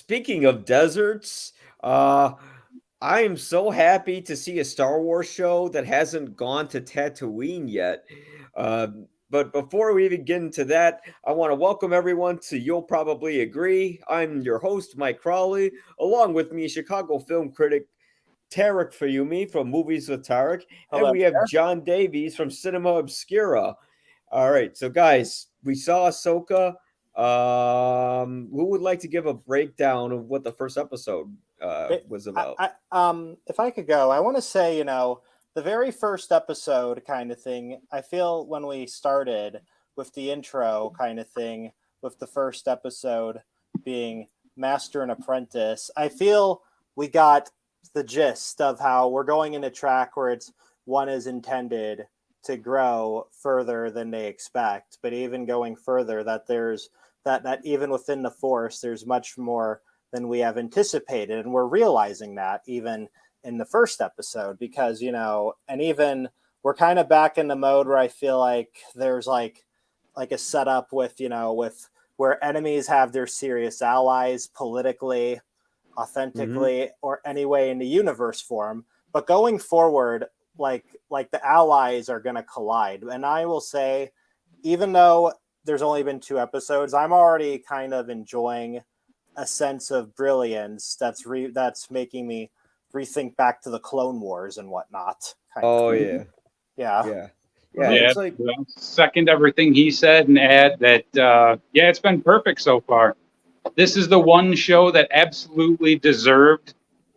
Speaking of deserts, I am so happy to see a Star Wars show that hasn't gone to Tatooine yet. Uh, but before we even get into that, I want to welcome everyone to You'll Probably Agree. I'm your host, Mike Crawley, along with me, Chicago film critic Tarek Fayumi from Movies with Tarek, and Hello we have there. John Davies from Cinema Obscura. All right, so guys, we saw Ahsoka. Who would like to give a breakdown of what the first episode was about? If I could go, I want to say, the very first episode kind of thing. I feel when we started with the intro kind of thing, with the first episode being Master and Apprentice, I feel we got the gist of how we're going in a track where it's one is intended to grow further than they expect, but even going further, that there's that even within the Force, there's much more than we have anticipated. And we're realizing that even in the first episode, because, and even we're kind of back in the mode where I feel like there's like a setup with, with where enemies have their serious allies politically, Mm-hmm. authentically, or anyway in the universe form. But going forward, like the allies are going to collide. And I will say, even though there's only been two episodes, I'm already kind of enjoying a sense of brilliance that's making me rethink back to the Clone Wars and whatnot, kind of Oh thing. yeah, Yeah. yeah, yeah. Mm-hmm. Yeah, It's like well, second everything he said and add that, yeah, it's been perfect so far. This is the one show that absolutely deserved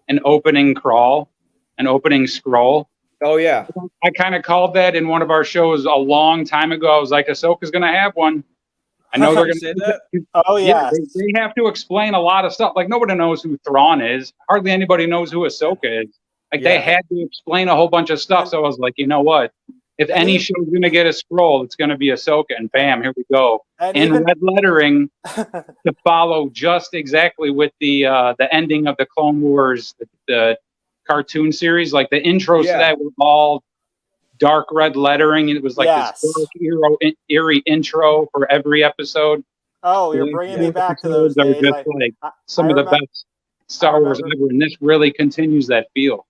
an opening crawl, an opening scroll. oh yeah. I kind of called that in one of our shows a long time ago. I was like, Ahsoka's going to have one. I know Did they're you going say to, that? Oh yeah, yes. they have to explain a lot of stuff. Like, nobody knows who Thrawn is. Hardly anybody knows who and, Ahsoka is. Like, they yeah, had to explain a whole bunch of stuff. and So I was like, you know what? If and any even show's going to get a scroll, it's going to be Ahsoka. And bam, here we go. and In even red lettering to follow just exactly with the ending of the Clone Wars, the cartoon series. Like, the intros to Yeah. that were all dark red lettering. It was like this yes. dark, eerie intro for every episode. Oh, you're The bringing me Yeah. back to those episodes are days. just like I some of the remember best I Star Wars remember ever, and this really continues that feel.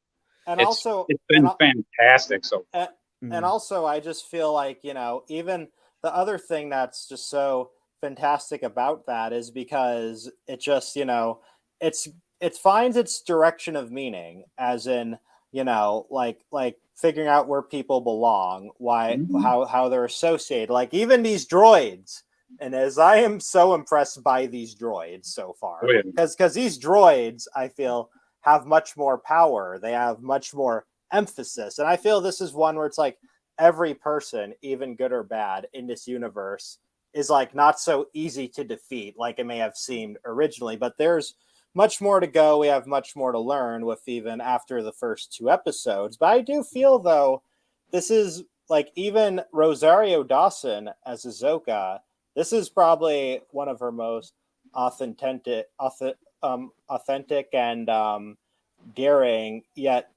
and It's also it's and been fantastic so far. and, and Mhm. also I just feel like, even the other thing that's just so fantastic about that is because it just, it's it finds its direction of meaning, as in, like figuring out where people belong, why Mhm. how they're associated, like even these droids. And as I am so impressed by these droids so Oh, far, yeah. because these droids, I feel, have much more power, they have much more emphasis. And I feel this is one where it's like every person, even good or bad, in this universe is like not so easy to defeat like it may have seemed originally. But there's much more to go. We have much more to learn with even after the first two episodes. But I do feel though, this is like even Rosario Dawson as Azoka, this is probably one of her most authentic and daring yet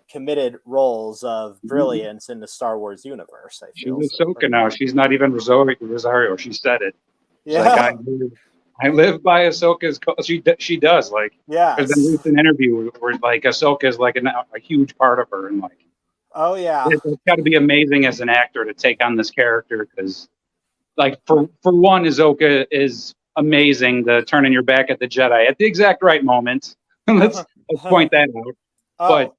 committed roles of Mhm. brilliance in the Star Wars universe. I She's feel so far. Ahsoka now. She's not even Rosario. She said it. She's like, Yeah. I live by Ahsoka's. She does. Like, there's been a Yes. recent interview where like Ahsoka is like a huge part of her, and like Oh yeah. it's got to be amazing as an actor to take on this character because, like, for one, Ahsoka is amazing. The turning your back at the Jedi at the exact right moment. Let's point that out. But Oh,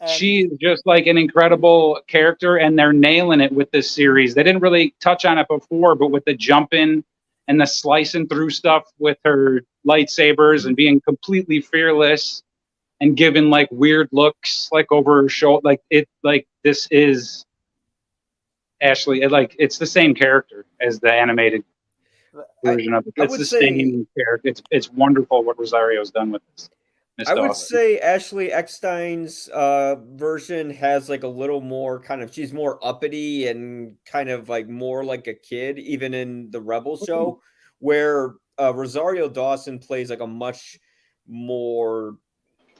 and she is just like an incredible character, and they're nailing it with this series. They didn't really touch on it before, but with the jumping and the slicing through stuff with her lightsabers and being completely fearless and giving like weird looks like over her shoulder, like this is Ashley. Like, it's the same character as the animated I version of it. I It's would the say same character. It's wonderful what Rosario's done with this. Miss I would Dawson. say Ashley Eckstein's version has like a little more kind of she's more uppity and kind of like more like a kid, even in the Rebel show, where Rosario Dawson plays like a much more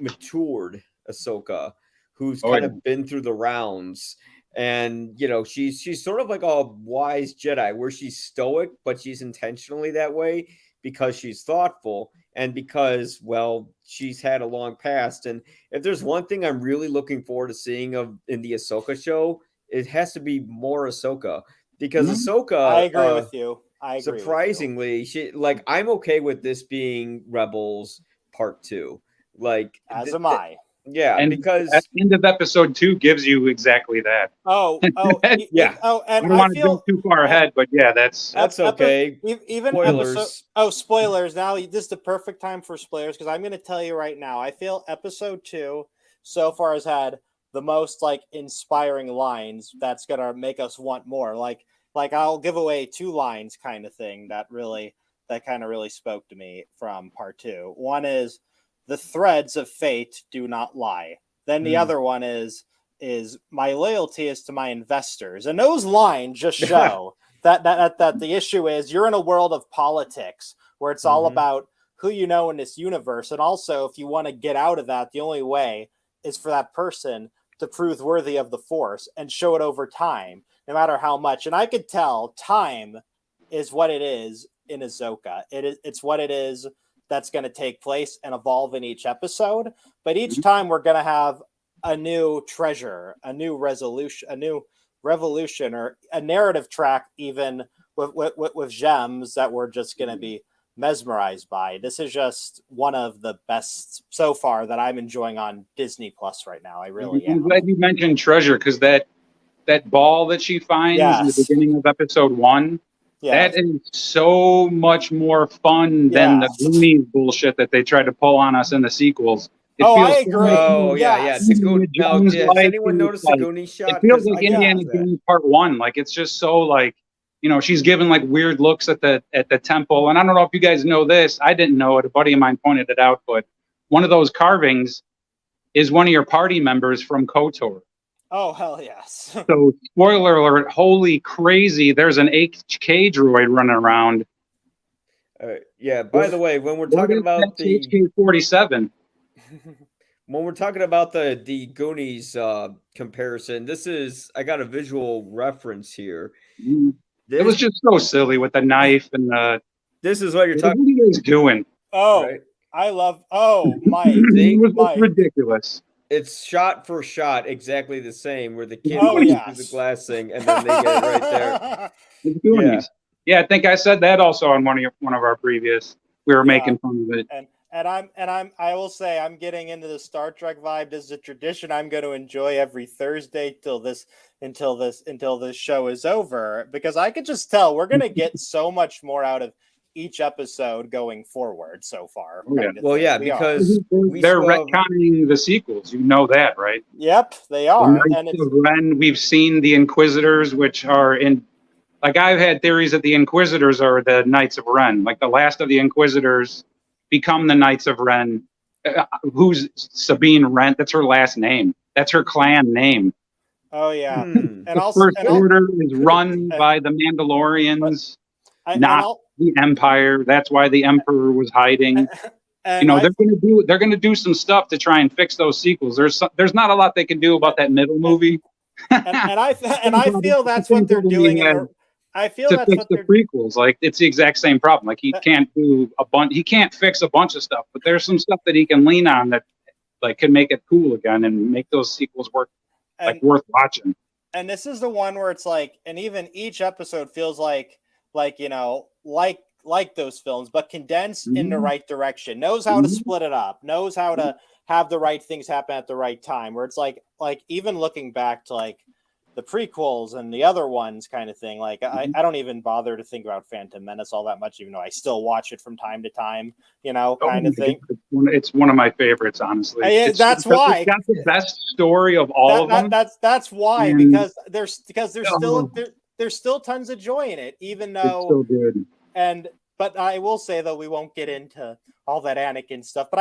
matured Ahsoka, who's Oh kind yeah. of been through the rounds. And she's sort of like a wise Jedi where she's stoic, but she's intentionally that way because she's thoughtful and because, well, she's had a long past. And if there's one thing I'm really looking forward to seeing in the Ahsoka show, it has to be more Ahsoka, because I Ahsoka, agree with you. I agree with you. surprisingly, I'm okay with this being Rebels Part 2. Like, As am I. yeah, And because at the end of episode 2 gives you exactly that. yeah. And I don't want to jump too far ahead, but yeah, that's okay. Even Spoilers. Spoilers. Now this is the perfect time for spoilers, because I'm going to tell you right now. I feel episode 2 so far has had the most like inspiring lines that's going to make us want more. Like I'll give away 2 lines kind of thing that kind of really spoke to me from part 2. One is, "The threads of fate do not lie." Then the other one is "My loyalty is to my investors." And those lines just show that the issue is you're in a world of politics where it's all about who you know in this universe. And also, if you want to get out of that, the only way is for that person to prove worthy of the Force and show it over time, no matter how much. And I could tell time is what it is in Ahsoka. It's what it is that's going to take place and evolve in each episode. But each time we're going to have a new treasure, a new resolution, a new revolution, or a narrative track, even with gems that we're just going to be mesmerized by. This is just one of the best so far that I'm enjoying on Disney Plus right now. I really am. I'm glad you mentioned treasure, because that ball that she finds in the beginning of episode 1, that is so much more fun than the Goonies bullshit that they tried to pull on us in the sequels. It feels I agree. Now, has anyone noticed the Goonies shot? It feels like Indiana Jones Part 1. Like, it's just so like, she's giving like weird looks at the temple. And I don't know if you guys know this. I didn't know it. A buddy of mine pointed it out. But one of those carvings is one of your party members from KOTOR. Oh, hell yes. So, spoiler alert, holy crazy, there's an HK droid running around. By the way, when we're talking about the HK-47, when we're talking about the Goonies comparison, I got a visual reference here. It was just so silly with the knife and the... This is what you're talking... What are you guys doing? Oh, right? I love... Oh, Mike. It was ridiculous. It's shot for shot exactly the same, where the kid pushes through the glass thing, and then they get it right there. Yeah, I think I said that also on one of our previous. We were making fun of it. I will say I'm getting into the Star Trek vibe. This is a tradition I'm going to enjoy every Thursday until this show is over, because I could just tell we're going to get so much more out of each episode going forward so far. Because they're retconning the sequels. You know that, right? Yep, they are. And we've seen the Inquisitors, which are in... Like, I've had theories that the Inquisitors are the Knights of Ren. Like, the last of the Inquisitors become the Knights of Ren. Who's Sabine Wren? That's her last name. That's her clan name. Oh, yeah. And the First Order is run by the Mandalorians, not the Empire. That's why the Emperor was hiding. They're going to do some stuff to try and fix those sequels. There's not a lot they can do about that middle movie. I feel that's what they're doing. I feel to that's fix what the they're... prequels. Like, it's the exact same problem. Like, he can't do he can't fix a bunch of stuff, but there's some stuff that he can lean on that like can make it cool again and make those sequels worth watching. And this is the one where it's like, and even each episode feels like those films, but condensed in the right direction, knows how to split it up, knows how to have the right things happen at the right time, where it's like even looking back to like the prequels and the other ones kind of thing. Like I don't even bother to think about Phantom Menace all that much, even though I still watch it from time to time, kind of thing. It's one of my favoriits, honestly. That's why it's got the best story of all of them. That's why, because there's still tons of joy in it, even though it's so good. But I will say, though, we won't get into all that Anakin stuff. But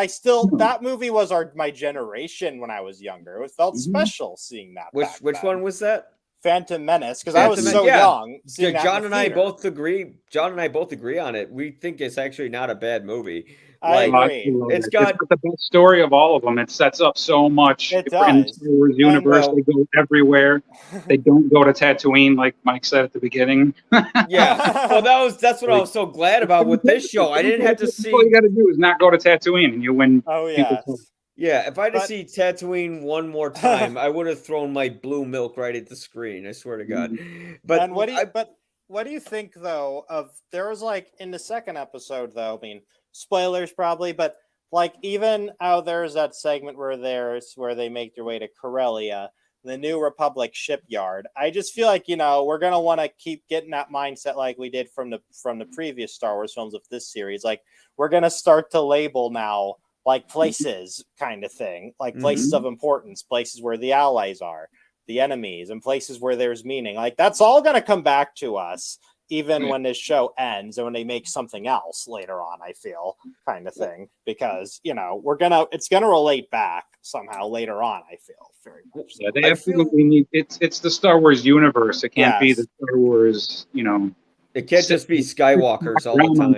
that movie was my generation when I was younger. It felt special seeing that. Which one was that? Phantom Menace because I was Phantom so Men- yeah. young. Seeing that in John the and I theater. both agree. John and I both agree on it. We think it's actually not a bad movie. I Like, agree. it's got the best story of all of them. It sets up so much It in the does. Star Wars universe. well- They go everywhere. They don't go to Tatooine, like Mike said at the beginning. yeah. Well, that's what I was so glad about with this show. I didn't have to see. All you got to do is not go to Tatooine, and you win. Oh people's yes. Yeah, if I had to But- see Tatooine one more time, I would have thrown my blue milk right at the screen. I swear to God. But and what do you think though of there was like in the second episode though? I mean, spoilers probably, but like even how there's that segment where they make their way to Corellia, the New Republic shipyard. I just feel like we're gonna want to keep getting that mindset like we did from the previous Star Wars films of this series. Like we're gonna start to label now like places kind of thing, like places of importance, places where the allies are, the enemies, and places where there's meaning. Like that's all going to come back to us even when this show ends and when they make something else later on, I feel kind of thing, because it's going to relate back somehow later on, I feel very much. Yeah, they absolutely need it's the Star Wars universe. It can't be the Star Wars, it can't just be Skywalkers all the time.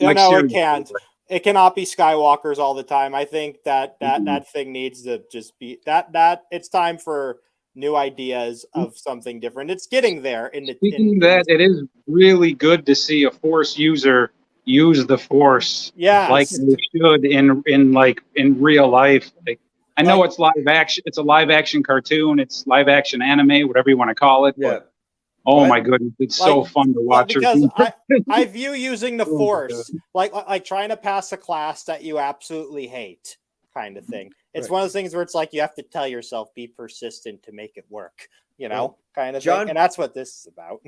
No, it can't. It cannot be Skywalkers all the time. I think that thing needs to just be that it's time for new ideas of something different. It's getting there. Speaking of that, it is really good to see a Force user use the Force like they should in real life. I know it's live action. It's a live action cartoon. It's live action anime, whatever you want to call it. Yeah. But, oh my goodness, it's so fun to watch. Because I view using the Force like trying to pass a class that you absolutely hate, kind of thing. It's one of those things where it's like you have to tell yourself, be persistent to make it work, kind of thing. And that's what this is about.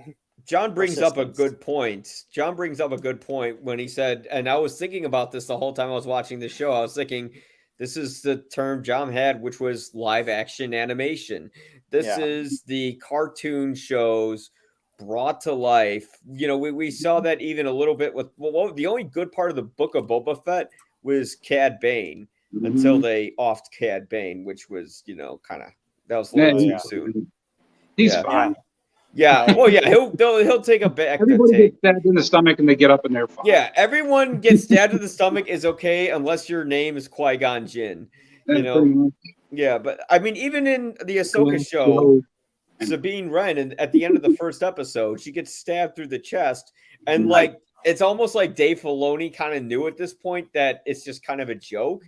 John brings up a good point. John brings up a good point when he said, and I was thinking about this the whole time I was watching the show. I was thinking, this is the term John had, which was live action animation. This is the cartoon shows brought to life. We saw that even a little bit with the only good part of the Book of Boba Fett was Cad Bane until they offed Cad Bane, which was that was a little too soon. He's fine. Yeah. Well, yeah, he'll take a back. Everybody gets stabbed in the stomach and they get up and they're fine. Yeah, everyone gets stabbed in the stomach is okay unless your name is Qui-Gon Jinn. Yeah, but I mean, even in the Ahsoka show, Sabine Wren, and at the end of the first episode, she gets stabbed through the chest, and it's almost like Dave Filoni kind of knew at this point that it's just kind of a joke.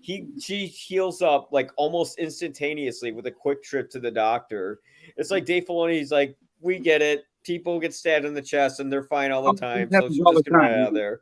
She heals up like almost instantaneously with a quick trip to the doctor. It's like Dave Filoni's like, we get it. People get stabbed in the chest and they're fine all the time. So she'll just get right out of there.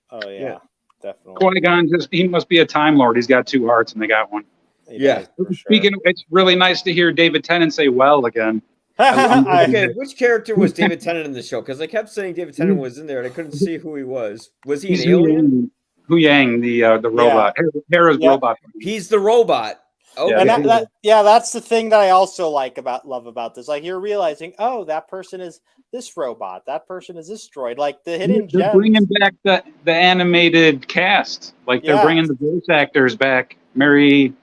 Oh yeah. Definitely. Qui-Gon he must be a Time Lord. He's got two hearts and they got one. Yeah. Speaking of, it's really nice to hear David Tennant say well again. Okay, which character was David Tennant in the show? Because I kept saying David Tennant was in there and I couldn't see who he was. Was he an alien? Hu Yang, the robot. Hera's robot. He's the robot. Oh, and that's the thing that I also love about this. Like you're realizing, oh, that person is this robot, that person is this droid. Like the hidden gems. They're bringing back the animated cast. Like they're bringing the voice actors back. Mary,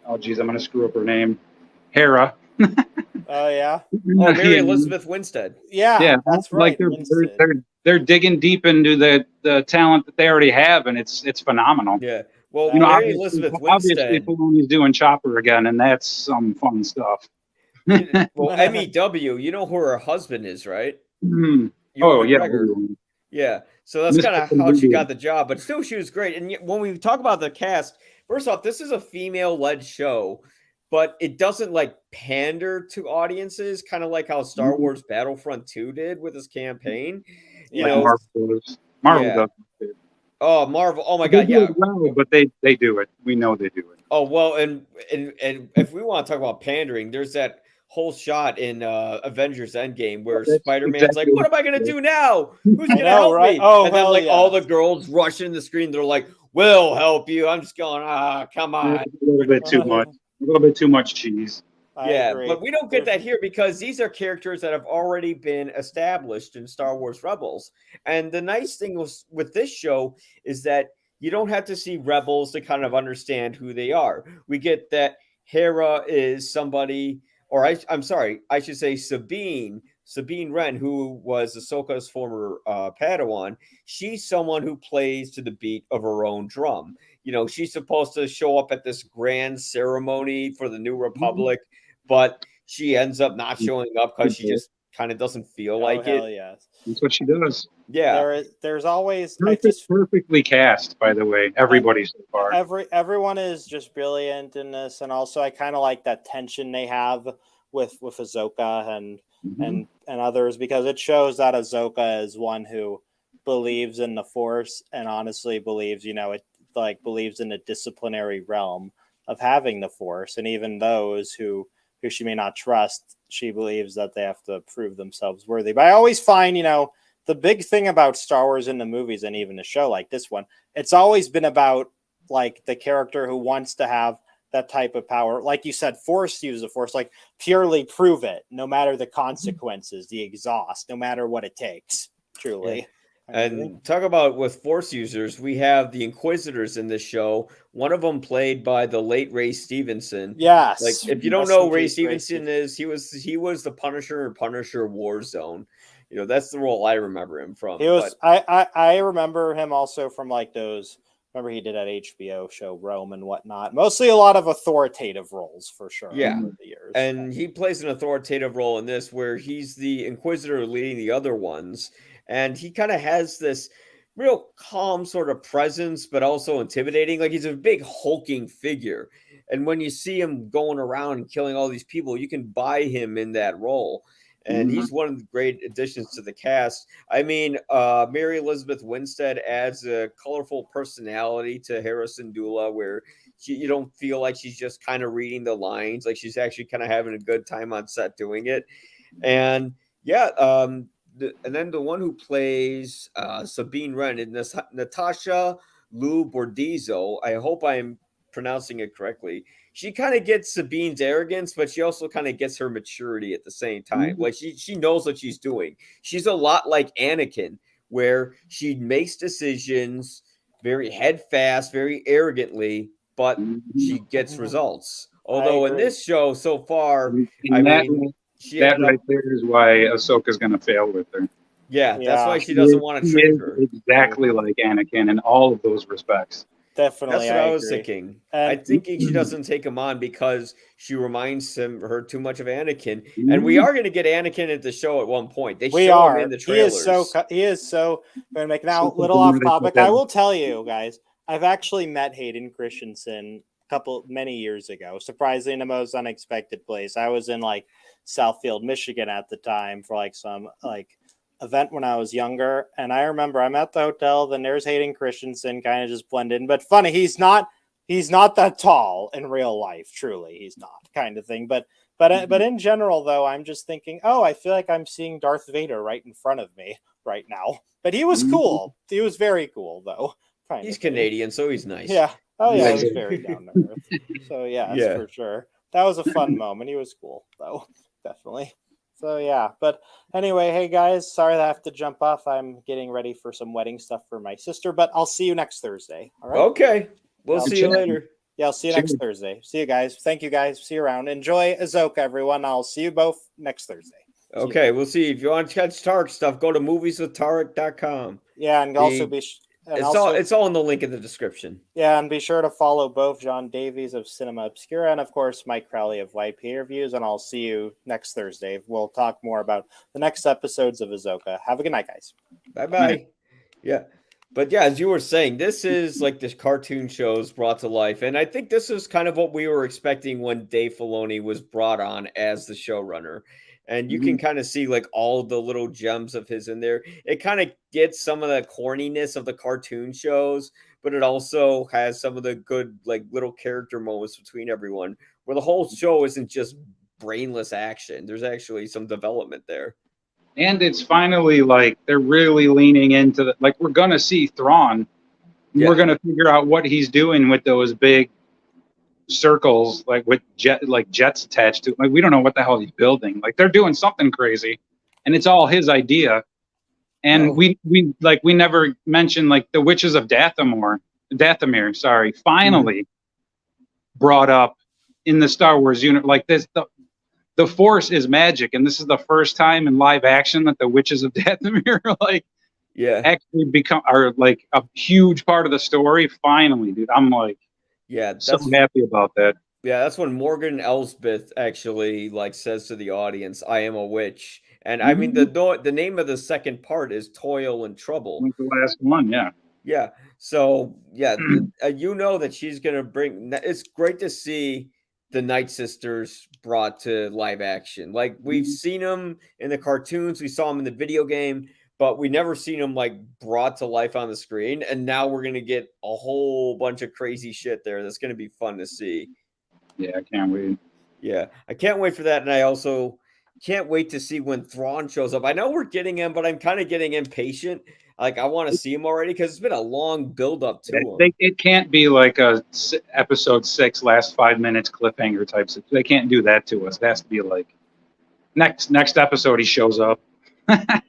oh geez, I'm gonna screw up her name. Hera. Oh yeah. Oh, Mary Elizabeth Winstead. Yeah, that's right. Like they're digging deep into the talent that they already have, and it's phenomenal. Yeah. Well, Mary Elizabeth obviously Winstead. Filoni's doing Chopper again, and that's some fun stuff. Well, MEW, you know who her husband is, right? Oh yeah. Yeah. So that's kind of how she got the job, but still, she was great. And when we talk about the cast, first off, this is a female-led show, but it doesn't pander to audiences, kind of like how Star Wars Battlefront 2 did with his campaign. Marvel does. Oh, Marvel! Oh my God, yeah. But they do it. We know they do it. Oh well, and if we want to talk about pandering, there's that whole shot in Avengers Endgame where Spider-Man's like, "What am I gonna do now? Who's gonna help me?" Oh, and then all the girls rush in the screen. They're like, "We'll help you." I'm just going, come on. A little bit too much. A little bit too much cheese. Yeah, but we don't get that here because these are characters that have already been established in Star Wars Rebels. And the nice thing with this show is that you don't have to see Rebels to kind of understand who they are. We get that Hera is somebody or I'm sorry, I should say Sabine Wren, who was Ahsoka's former Padawan. She's someone who plays to the beat of her own drum. She's supposed to show up at this grand ceremony for the New Republic, but she ends up not showing up because she just kind of doesn't feel like it. Hell yes. That's what she does. Yeah. There's always perfectly cast, by the way. Everybody so far. Everyone is just brilliant in this, and also I kind of like that tension they have with Ahsoka and others, because it shows that Ahsoka is one who believes in the Force and honestly believes, believes in the disciplinary realm of having the Force, and even those who she may not trust, she believes that they have to prove themselves worthy. But I always find, the big thing about Star Wars in the movies and even a show like this one, it's always been about like the character who wants to have that type of power. Like you said, force use the Force, like purely prove it, no matter the consequences, the exhaust, no matter what it takes, truly. Yeah. And talk about with Force users, we have the Inquisitors in this show. One of them played by the late Ray Stevenson. Yes. Like, if you don't know who Ray Stevenson is, he was the Punisher in Punisher Warzone. That's the role I remember him from. He was. I remember him also from like those. Remember he did that HBO show Rome and whatnot. Mostly a lot of authoritative roles for sure. Yeah, over the years. And he plays an authoritative role in this, where he's the Inquisitor leading the other ones. And he kind of has this real calm sort of presence, but also intimidating. Like, he's a big hulking figure. And when you see him going around and killing all these people, you can buy him in that role. And he's one of the great additions to the cast. I mean, Mary Elizabeth Winstead adds a colorful personality to Hera Syndulla, where you don't feel like she's just kind of reading the lines. Like, she's actually kind of having a good time on set doing it. And yeah, and then the one who plays Sabine Wren is Natasha Lou Bordizzo. I hope I'm pronouncing it correctly. She kind of gets Sabine's arrogance, but she also kind of gets her maturity at the same time. Like, she knows what she's doing. She's a lot like Anakin, where she makes decisions very head fast, very arrogantly, but she gets results. Although in this show so far, that right there is why Ahsoka's going to fail with her. Yeah, that's why she doesn't want to trick her. Exactly like Anakin in all of those respects. Definitely, that's what I was thinking. I think she doesn't take him on because she reminds her too much of Anakin. And we are going to get Anakin at the show at one point. They show him in the trailers. He is so going to make now little off topic. I will tell you guys, I've actually met Hayden Christensen many years ago, surprisingly in the most unexpected place. I was in like Southfield, Michigan at the time for like some event when I was younger, and I remember I'm at the hotel, then there's Hayden Christensen kind of just blend in, but funny, he's not that tall in real life, truly he's not, kind of thing, but in general though, I'm just thinking, oh, I feel like I'm seeing Darth Vader right in front of me right now. But he was cool. He was very cool though. He's Canadian, so he's nice. Yeah. Oh yeah, he's very down to earth. So yeah, for sure. That was a fun moment. He was cool though, definitely. So yeah, but anyway, hey guys, sorry that I have to jump off. I'm getting ready for some wedding stuff for my sister, but I'll see you next Thursday. All right. Okay. We'll see you later. Yeah, I'll see you next Thursday. See you guys. Thank you guys. See you around. Enjoy Ahsoka, everyone. I'll see you both next Thursday. Okay, we'll see. If you want to catch Tarek stuff, go to movieswithtarek.com. Yeah, and also it's all in the link in the description. Yeah, and be sure to follow both John Davies of Cinema Obscura and, of course, Mike Crowley of YP Reviews. And I'll see you next Thursday. We'll talk more about the next episodes of Ahsoka. Have a good night, guys. Bye-bye. Yeah. But yeah, as you were saying, this is like this cartoon shows brought to life. And I think this is kind of what we were expecting when Dave Filoni was brought on as the showrunner. And you can kind of see like all the little gems of his in there. It kind of gets some of the corniness of the cartoon shows, but it also has some of the good like little character moments between everyone, where the whole show isn't just brainless action. There's actually some development there. And it's finally like they're really leaning into like we're gonna see Thrawn. Yeah. We're gonna figure out what he's doing with those big circles, like with jets attached to. Like we don't know what the hell he's building. Like they're doing something crazy, and it's all his idea. And we never mentioned like the Witches of Dathomir. Sorry, finally brought up in the Star Wars unit. Like this, the Force is magic, and this is the first time in live action that the Witches of Dathomir like Yeah. actually are like a huge part of the story. Finally, dude, I'm like Yeah, so happy about that. Yeah, that's when Morgan Elsbeth actually like says to the audience, "I am a witch." And I mean the name of the second part is Toil and Trouble. Like the last one, yeah. Yeah. So, yeah, you know that she's going to bring it's great to see the Night Sisters brought to live action. Like we've seen them in the cartoons, we saw them in the video game, but we never seen them like brought to life on the screen, and now we're going to get a whole bunch of crazy shit there that's going to be fun to see. Yeah, I can't wait. Yeah, I can't wait for that, and I also can't wait to see when Thrawn shows up. I know we're getting him, but I'm kind of getting impatient. Like I want to see him already because it's been a long build up to him. It can't be like a episode 6 last 5 minutes cliffhanger types. They can't do that to us. It has to be like next episode he shows up.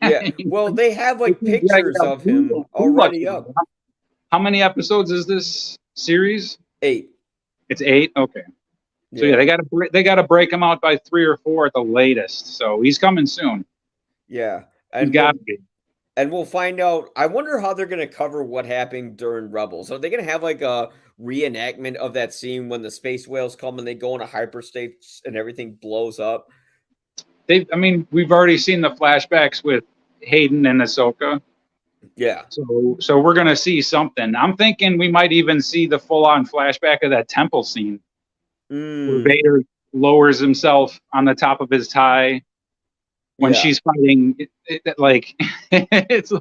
Yeah, well, they have like pictures of him already up. How many episodes is this series? 8. It's 8. Okay. So yeah, they gotta break him out by 3 or 4 at the latest. So he's coming soon. Yeah, and we'll find out. I wonder how they're gonna cover what happened during Rebels. Are they gonna have like a reenactment of that scene when the space whales come and they go into hyperspace and everything blows up? I mean, we've already seen the flashbacks with Hayden and Ahsoka. Yeah. So we're gonna see something. I'm thinking we might even see the full-on flashback of that temple scene. Where Vader lowers himself on the top of his tie when she's fighting. It's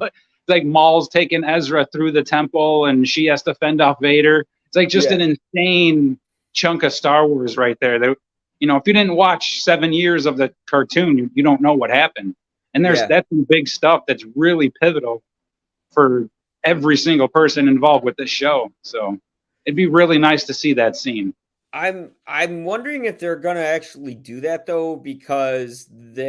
like Maul's taking Ezra through the temple and she has to fend off Vader. It's like just an insane chunk of Star Wars right there. That, you know, if you didn't watch 7 years of the cartoon, you don't know what happened. And that's some big stuff that's really pivotal for every single person involved with this show. So it'd be really nice to see that scene. I'm wondering if they're gonna actually do that though, because I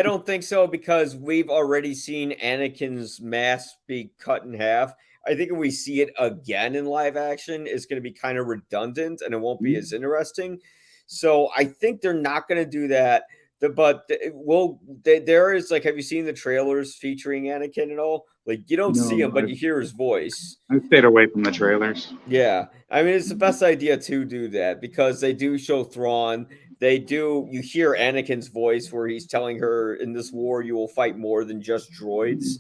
don't think so, because we've already seen Anakin's mask be cut in half. I think if we see it again in live action, it's gonna be kind of redundant and it won't be as interesting. So I think they're not gonna do that. There is like, have you seen the trailers featuring Anakin at all? Like you don't see him, but you hear his voice. I stayed away from the trailers. Yeah, I mean it's the best idea to do that because they do show Thrawn. You hear Anakin's voice where he's telling her, "In this war, you will fight more than just droids."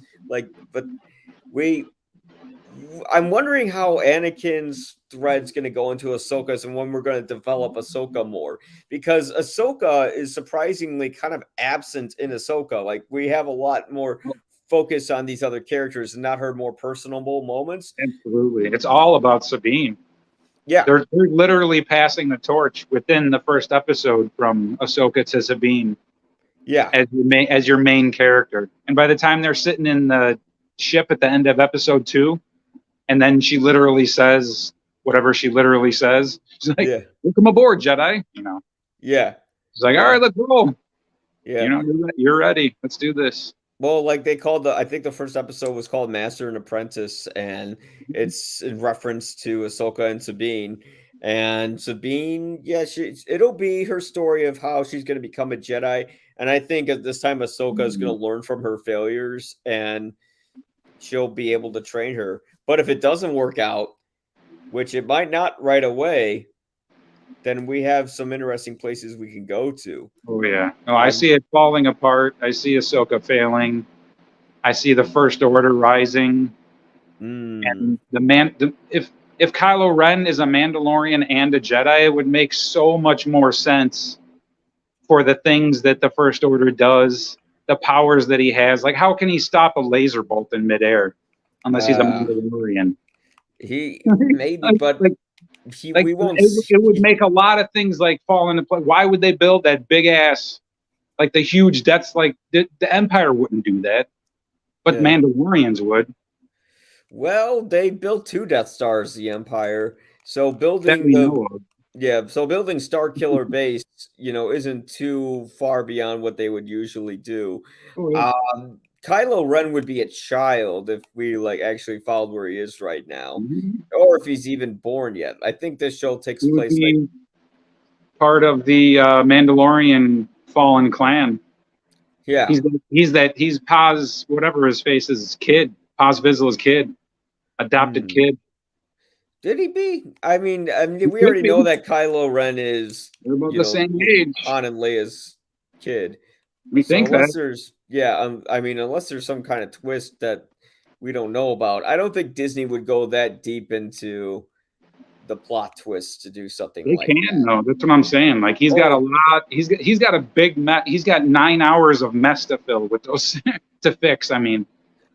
I'm wondering how Anakin's thread's going to go into Ahsoka's and when we're going to develop Ahsoka more, because Ahsoka is surprisingly kind of absent in Ahsoka. Like we have a lot more focus on these other characters and not her more personable moments. Absolutely. It's all about Sabine. Yeah. They're literally passing the torch within the first episode from Ahsoka to Sabine. Yeah. As your main character. And by the time they're sitting in the ship at the end of episode 2, and then she literally says whatever she literally says. She's like, "Welcome aboard, Jedi." You know. Yeah. She's like, "All right, let's roll." Yeah. You know, you're ready. Let's do this. Well, like they called I think the first episode was called Master and Apprentice, and it's in reference to Ahsoka and Sabine. And Sabine, it'll be her story of how she's going to become a Jedi. And I think at this time, Ahsoka is going to learn from her failures and she'll be able to train her. But if it doesn't work out, which it might not right away, then we have some interesting places we can go to. Oh yeah, no, I see it falling apart. I see Ahsoka failing. I see the First Order rising. And if Kylo Ren is a Mandalorian and a Jedi, it would make so much more sense for the things that the First Order does, the powers that he has. Like, how can he stop a laser bolt in midair unless he's a Mandalorian? He maybe, but we won't. It would make a lot of things like fall into place. Why would they build that big ass, like the huge? That's like the Empire wouldn't do that, but Mandalorians would. Well, they built 2 Death Stars, the Empire. So building building Star Killer Base, isn't too far beyond what they would usually do. Oh, yeah. Kylo Ren would be a child if we actually followed where he is right now, or if he's even born yet. I think this show takes place. part of the Mandalorian fallen clan. Yeah. He's Paz, whatever his face is, kid. Paz Vizsla's kid. Adopted kid. Did he be? I mean, we could already know be. that Kylo Ren is, They're about the same age. Han and Leia's kid. We think that. Unless there's some kind of twist that we don't know about, I don't think Disney would go that deep into the plot twist to do something They like can, that. though. That's what I'm saying. Like he's got a lot. He's got a big mess. He's got 9 hours of mess to fill with those to fix. I mean,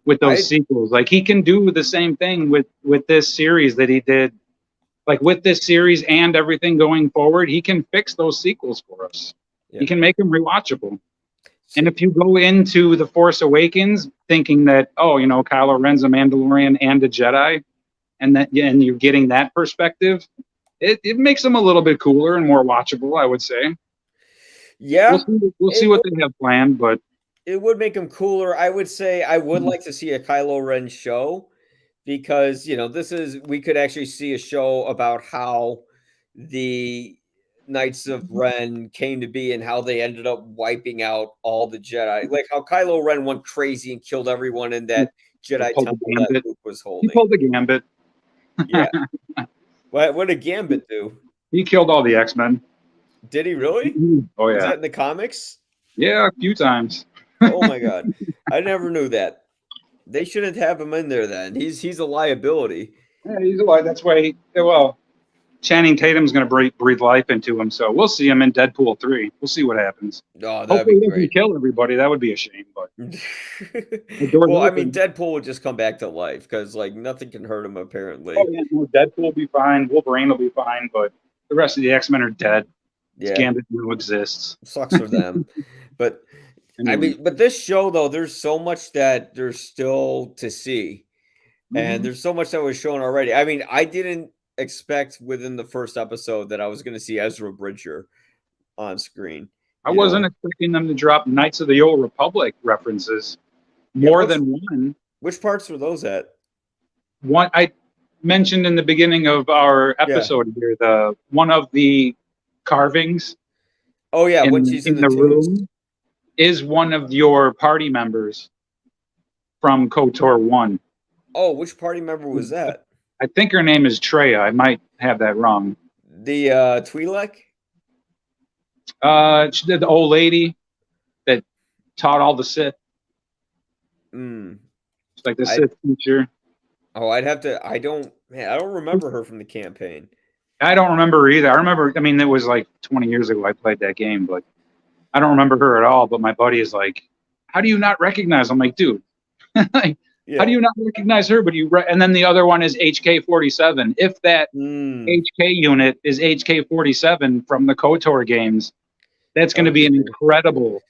with those sequels, like he can do the same thing with this series that he did. Like with this series and everything going forward, he can fix those sequels for us. Yeah. He can make them rewatchable. And if you go into The Force Awakens thinking that, Kylo Ren's a Mandalorian and a Jedi, and you're getting that perspective, it makes them a little bit cooler and more watchable, I would say. Yeah. We'll see what they have planned, but it would make them cooler. I would say I would like to see a Kylo Ren show because, we could actually see a show about how the Knights of Ren came to be and how they ended up wiping out all the Jedi. Like how Kylo Ren went crazy and killed everyone in that Jedi temple that Luke was holding. He pulled the gambit. Yeah. What did Gambit do? He killed all the X-Men. Did he really? Oh, yeah. Is that in the comics? Yeah, a few times. Oh, my God. I never knew that. They shouldn't have him in there then. He's a liability. Yeah, he's a liability. That's why Channing Tatum's going to breathe life into him, so we'll see him in Deadpool 3. We'll see what happens. Oh, that'd be great. He kill everybody. That would be a shame, but well, I mean, Deadpool would just come back to life because nothing can hurt him apparently. Oh, yeah, Deadpool will be fine. Wolverine will be fine, but the rest of the X-Men are dead. Yeah, Gambit still exists. Sucks for them, but but this show though, there's so much that there's still to see, and there's so much that was shown already. I mean, I didn't expect within the first episode that I was going to see Ezra Bridger on screen. I wasn't expecting them to drop Knights of the Old Republic references more than one. Which parts were those at? One I mentioned in the beginning of our episode here, the one of the carvings. Oh yeah, when she's in the room is one of your party members from KOTOR 1. Oh, which party member was that? I think her name is Treya. I might have that wrong. The Twi'lek? The old lady that taught all the Sith. It's like the Sith teacher. Oh, I don't remember her from the campaign. I don't remember her either. It was like 20 years ago I played that game, but I don't remember her at all. But my buddy is like, how do you not recognize? I'm like, dude, how do you not recognize her? But and then the other one is HK-47. If that HK unit is HK-47 from the KOTOR games, that's going to be an incredible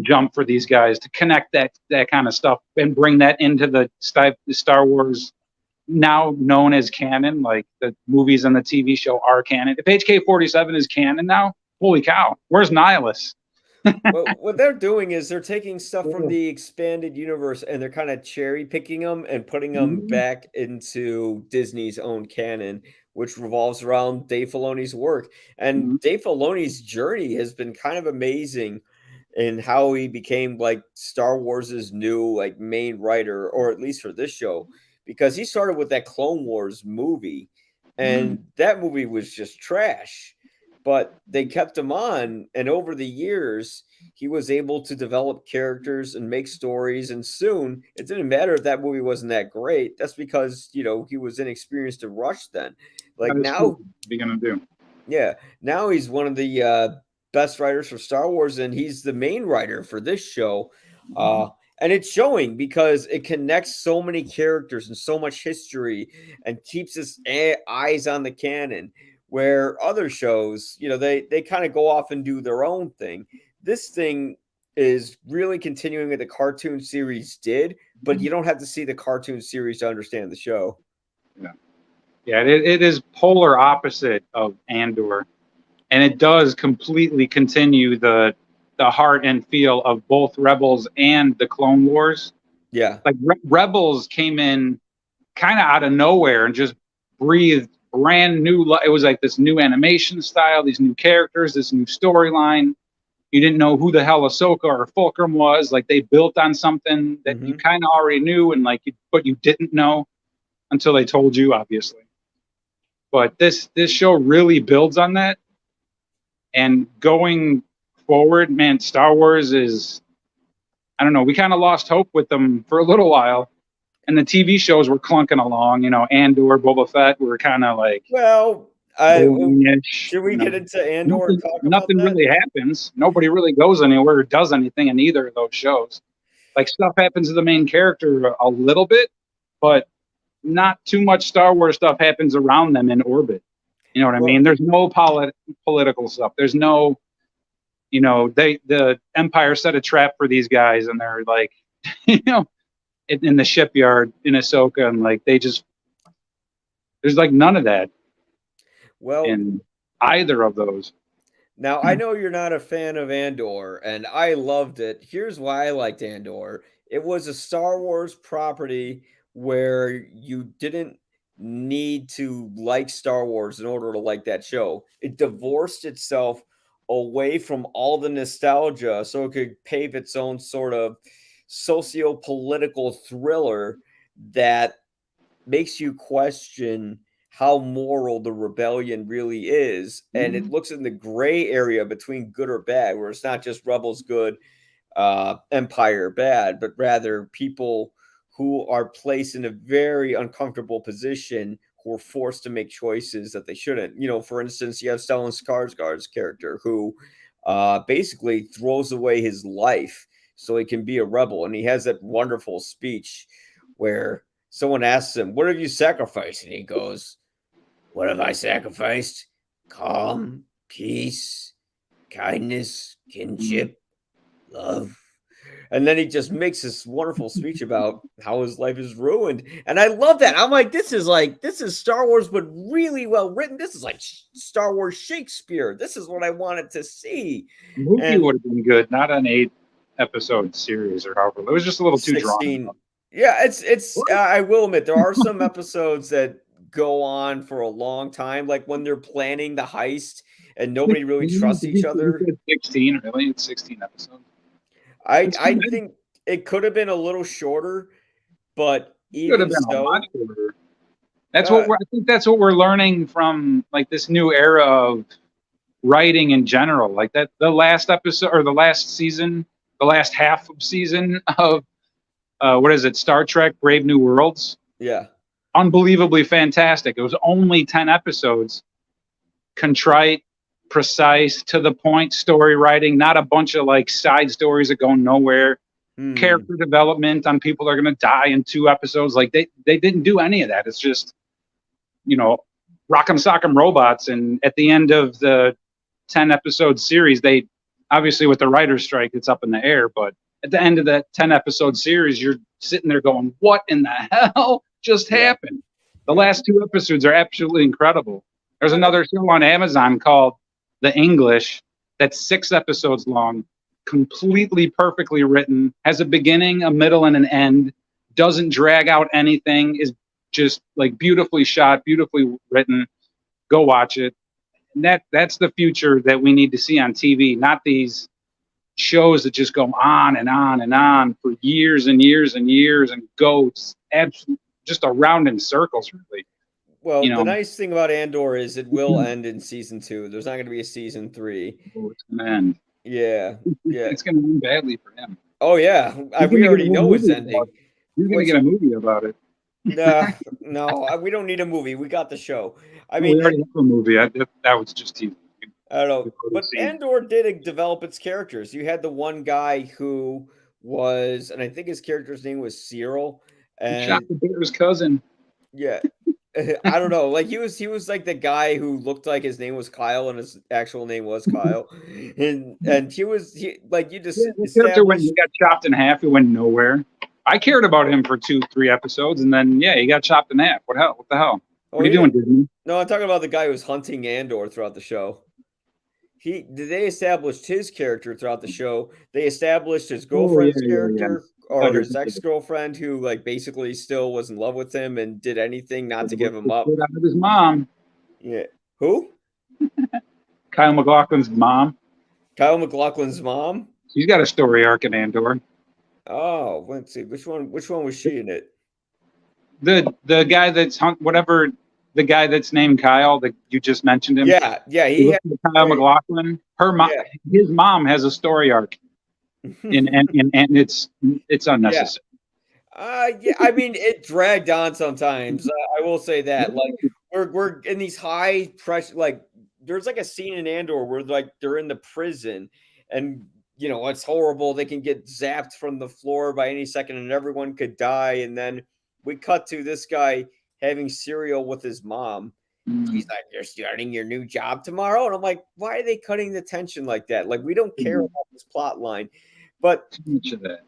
jump for these guys to connect that kind of stuff and bring that into the Star Wars now known as canon. Like the movies and the TV show are canon. If HK-47 is canon now, holy cow, where's Nihilus? Well, what they're doing is they're taking stuff from the expanded universe and they're kind of cherry picking them and putting them back into Disney's own canon, which revolves around Dave Filoni's work. And Dave Filoni's journey has been kind of amazing in how he became like Star Wars's new main writer, or at least for this show, because he started with that Clone Wars movie, and that movie was just trash. But they kept him on, and over the years, he was able to develop characters and make stories. And soon, it didn't matter if that movie wasn't that great. That's because he was inexperienced and rushed then. Now, cool. What are you gonna do? Yeah, now he's one of the best writers for Star Wars, and he's the main writer for this show. And it's showing because it connects so many characters and so much history, and keeps his eyes on the canon. Where other shows, they kind of go off and do their own thing. This thing is really continuing what the cartoon series did, but you don't have to see the cartoon series to understand the show. Yeah, it is polar opposite of Andor, and it does completely continue the heart and feel of both Rebels and the Clone Wars. Yeah, like Rebels came in kind of out of nowhere and just breathed brand new. It was like this new animation style, these new characters, this new storyline. You didn't know who the hell Ahsoka or Fulcrum was. Like they built on something that you kind of already knew, and but you didn't know until they told you, obviously. But this show really builds on that. And going forward, man, Star Wars is, I don't know, we kind of lost hope with them for a little while. And the TV shows were clunking along, Andor, Boba Fett were kind of like, well, should we get into Andor and talk about nothing that? really happens. Nobody really goes anywhere or does anything in either of those shows. Like stuff happens to the main character a little bit, but not too much Star Wars stuff happens around them in orbit. You know what I mean? There's no political stuff. There's no, the Empire set a trap for these guys, and they're like, in the shipyard in Ahsoka, and like there's like none of that. Well, in either of those. Now, I know you're not a fan of Andor, and I loved it. Here's why I liked Andor. It was a Star Wars property where you didn't need to like Star Wars in order to like that show. It divorced itself away from all the nostalgia so it could pave its own sort of socio-political thriller that makes you question how moral the rebellion really is. And it looks in the gray area between good or bad, where it's not just rebels good, empire bad, but rather people who are placed in a very uncomfortable position who are forced to make choices that they shouldn't. For instance, you have Stellan Skarsgård's character who basically throws away his life so he can be a rebel. And he has that wonderful speech where someone asks him, "What have you sacrificed?" And he goes, "What have I sacrificed? Calm, peace, kindness, kinship, love." And then he just makes this wonderful speech about how his life is ruined. And I love that. I'm like, this is Star Wars, but really well written. This is like Star Wars Shakespeare. This is what I wanted to see. The movie would have been good, not an 8-episode series or however. It was just a little too 16. drawn. Yeah, it's I will admit there are some episodes that go on for a long time, like when they're planning the heist and nobody really trusts each other. 16, really? It's 16 episodes. I think it could have been a little shorter, but even so, a lot shorter. I think that's what we're learning from like this new era of writing in general. Like that, the last episode or the last season, the last half of season of what is it? Star Trek: Brave New Worlds. Yeah. Unbelievably fantastic. It was only 10 episodes. Contrite, precise, to the point story writing, not a bunch of like side stories that go nowhere. Character development on people that are going to die in 2 episodes. Like they didn't do any of that. It's just, rock'em sock'em robots. And at the end of the 10 episode series, they obviously with the writer's strike, it's up in the air. But at the end of that 10 episode series, you're sitting there going, what in the hell just happened? The last 2 episodes are absolutely incredible. There's another show on Amazon called The English that's 6 episodes long, completely perfectly written, has a beginning, a middle, and an end, doesn't drag out anything, is just like beautifully shot, beautifully written. Go watch it. And that's the future that we need to see on TV, not these shows that just go on and on and on for years and years and years and go just around in circles, really. Well, the nice thing about Andor is it will end in season 2. There's not going to be a season 3. Oh, it's going to end. Yeah. It's going to end badly for him. Oh, yeah. We already know it's ending. You're going to get a movie about it. No, we don't need a movie. We got the show. We already have a movie. That was just TV. I don't know. But Andor did develop its characters. You had the one guy who was, and I think his character's name was Cyril. And he shot the bear's cousin. Yeah. I don't know. Like he was like the guy who looked like his name was Kyle and his actual name was Kyle. And he got chopped in half. He went nowhere. I cared about him for 2-3 episodes, and then he got chopped in half. What the hell? What are you doing, Disney? No, I'm talking about the guy who was hunting Andor throughout the show. They established his character throughout the show. They established his girlfriend's character or his ex-girlfriend who like basically still was in love with him and did anything not to give him up. Out of his mom. Yeah. Who? Kyle MacLachlan's mom. Kyle MacLachlan's mom? She's got a story arc in Andor. Oh, let's see. Which one was she in it? The guy that's whatever, the guy that's named Kyle that you just mentioned him. Yeah, he had Kyle MacLachlan. Her mom, his mom has a story arc, and it's unnecessary. Yeah, I mean, it dragged on sometimes. I will say that. Like, we're in these high pressure. Like, there's like a scene in Andor where like they're in the prison, and it's horrible. They can get zapped from the floor by any second, and everyone could die. And then we cut to this guy having cereal with his mom. He's like, "You're starting your new job tomorrow," and I'm like, "Why are they cutting the tension like that? Like, we don't care about this plot line." But too much of that.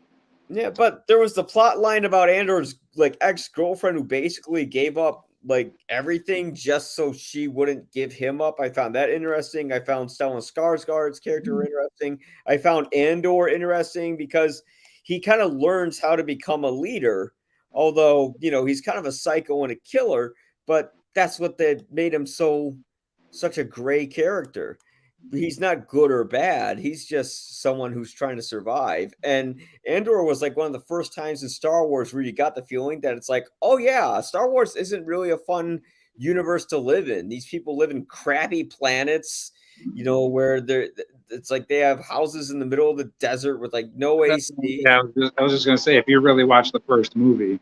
Yeah, but there was the plot line about Andor's like ex-girlfriend who basically gave up like everything just so she wouldn't give him up. I found that interesting. I found Stellan Skarsgård's character interesting. I found Andor interesting because he kind of learns how to become a leader, although he's kind of a psycho and a killer. But that's what that made him such a gray character. He's not good or bad. He's just someone who's trying to survive. And Andor was like one of the first times in Star Wars where you got the feeling that it's like, oh yeah, Star Wars isn't really a fun universe to live in. These people live in crappy planets, where it's like they have houses in the middle of the desert with like no AC. Yeah, I was just gonna say, if you really watch the first movie,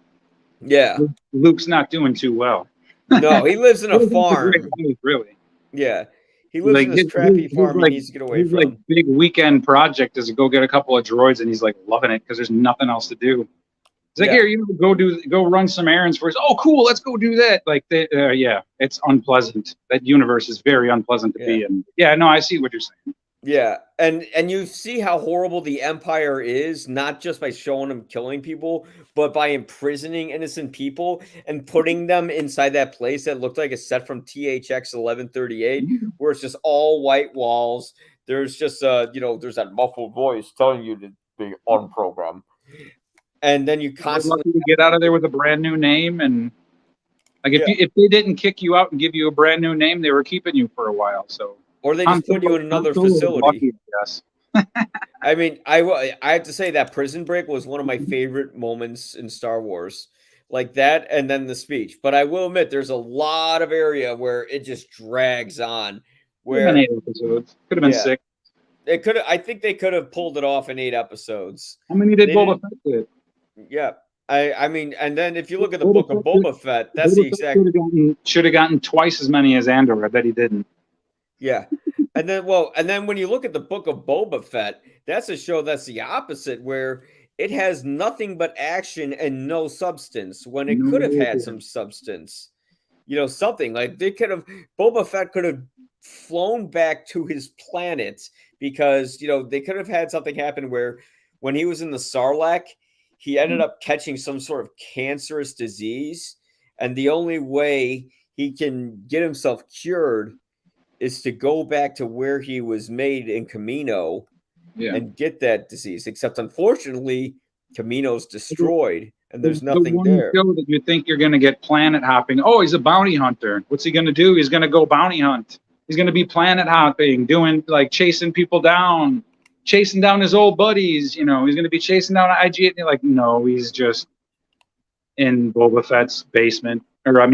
Luke's not doing too well. No, he lives in a farm. Really. Yeah. He lives in this crappy farm he needs to get away from. His big weekend project is to go get a couple of droids, and he's like loving it because there's nothing else to do. He's like, here, go run some errands for us. Oh, cool, let's go do that. Like, it's unpleasant. That universe is very unpleasant to be in. Yeah, no, I see what you're saying. Yeah, and you see how horrible the Empire is, not just by showing them killing people, but by imprisoning innocent people and putting them inside that place that looked like a set from THX 1138, where it's just all white walls. There's just there's that muffled voice telling you to be on program, and then you constantly get out of there with a brand new name. And like if they didn't kick you out and give you a brand new name, they were keeping you for a while. So. Or they just put you in another facility. Yes. I mean, I have to say that prison break was one of my favorite moments in Star Wars. Like that and then the speech. But I will admit there's a lot of area where it just drags on. Where could have been 8 episodes. Could have been 6. I think they could have pulled it off in 8 episodes. How many did Boba Fett do? Yeah. I mean, and then if you look at the book of Boba Fett, that's the exact should have gotten twice as many as Andor. I bet he didn't. Yeah. And then when you look at the book of Boba Fett, that's a show that's the opposite, where it has nothing but action and no substance when it could have had some substance. Something like Boba Fett could have flown back to his planet because, they could have had something happen where when he was in the Sarlacc, he ended up catching some sort of cancerous disease. And the only way he can get himself cured is to go back to where he was made in Camino and get that disease. Except, unfortunately, Camino's destroyed and there's nothing there. Show that you think you're going to get planet hopping. Oh, he's a bounty hunter. What's he going to do? He's going to go bounty hunt. He's going to be planet hopping, doing like chasing people down, chasing down his old buddies. He's going to be chasing down IG. And you're like, no, he's just in Boba Fett's basement, or in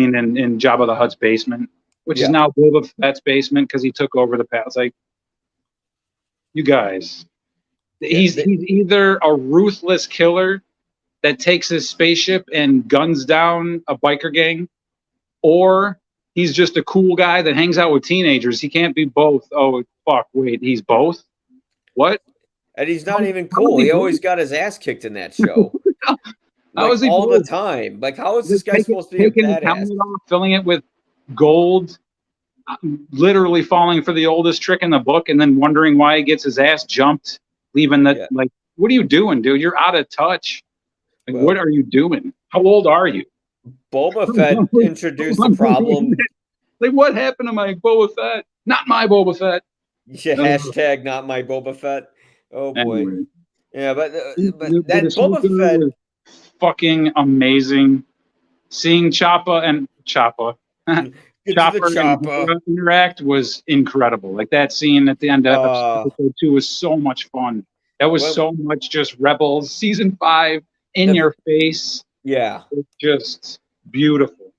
Jabba the Hutt's basement. Which is now Boba Fett's basement because he took over the past. Like, you guys, he's either a ruthless killer that takes his spaceship and guns down a biker gang, or he's just a cool guy that hangs out with teenagers. He can't be both. Oh, fuck, wait, he's both? What? And he's not even cool. He always got his ass kicked in that show. How is he all the time? Like, how is this guy supposed to be a badass? Filling it with gold, literally falling for the oldest trick in the book, and then wondering why he gets his ass jumped, leaving that. Like, what are you doing, dude? You're out of touch. Like, what are you doing? How old are you? Boba Fett introduced the problem. Like, what happened to my Boba Fett? Not my Boba Fett. Yeah, hashtag not my Boba Fett. Oh boy. Anyway. Yeah, but that Boba Fett was fucking amazing. Seeing Choppa. Get to the Chopper and chopper. Hera interact was incredible. Like that scene at the end of Uh, episode 2 was so much fun. That was when, so much just Rebels season 5 in your face. yeah. It's just beautiful.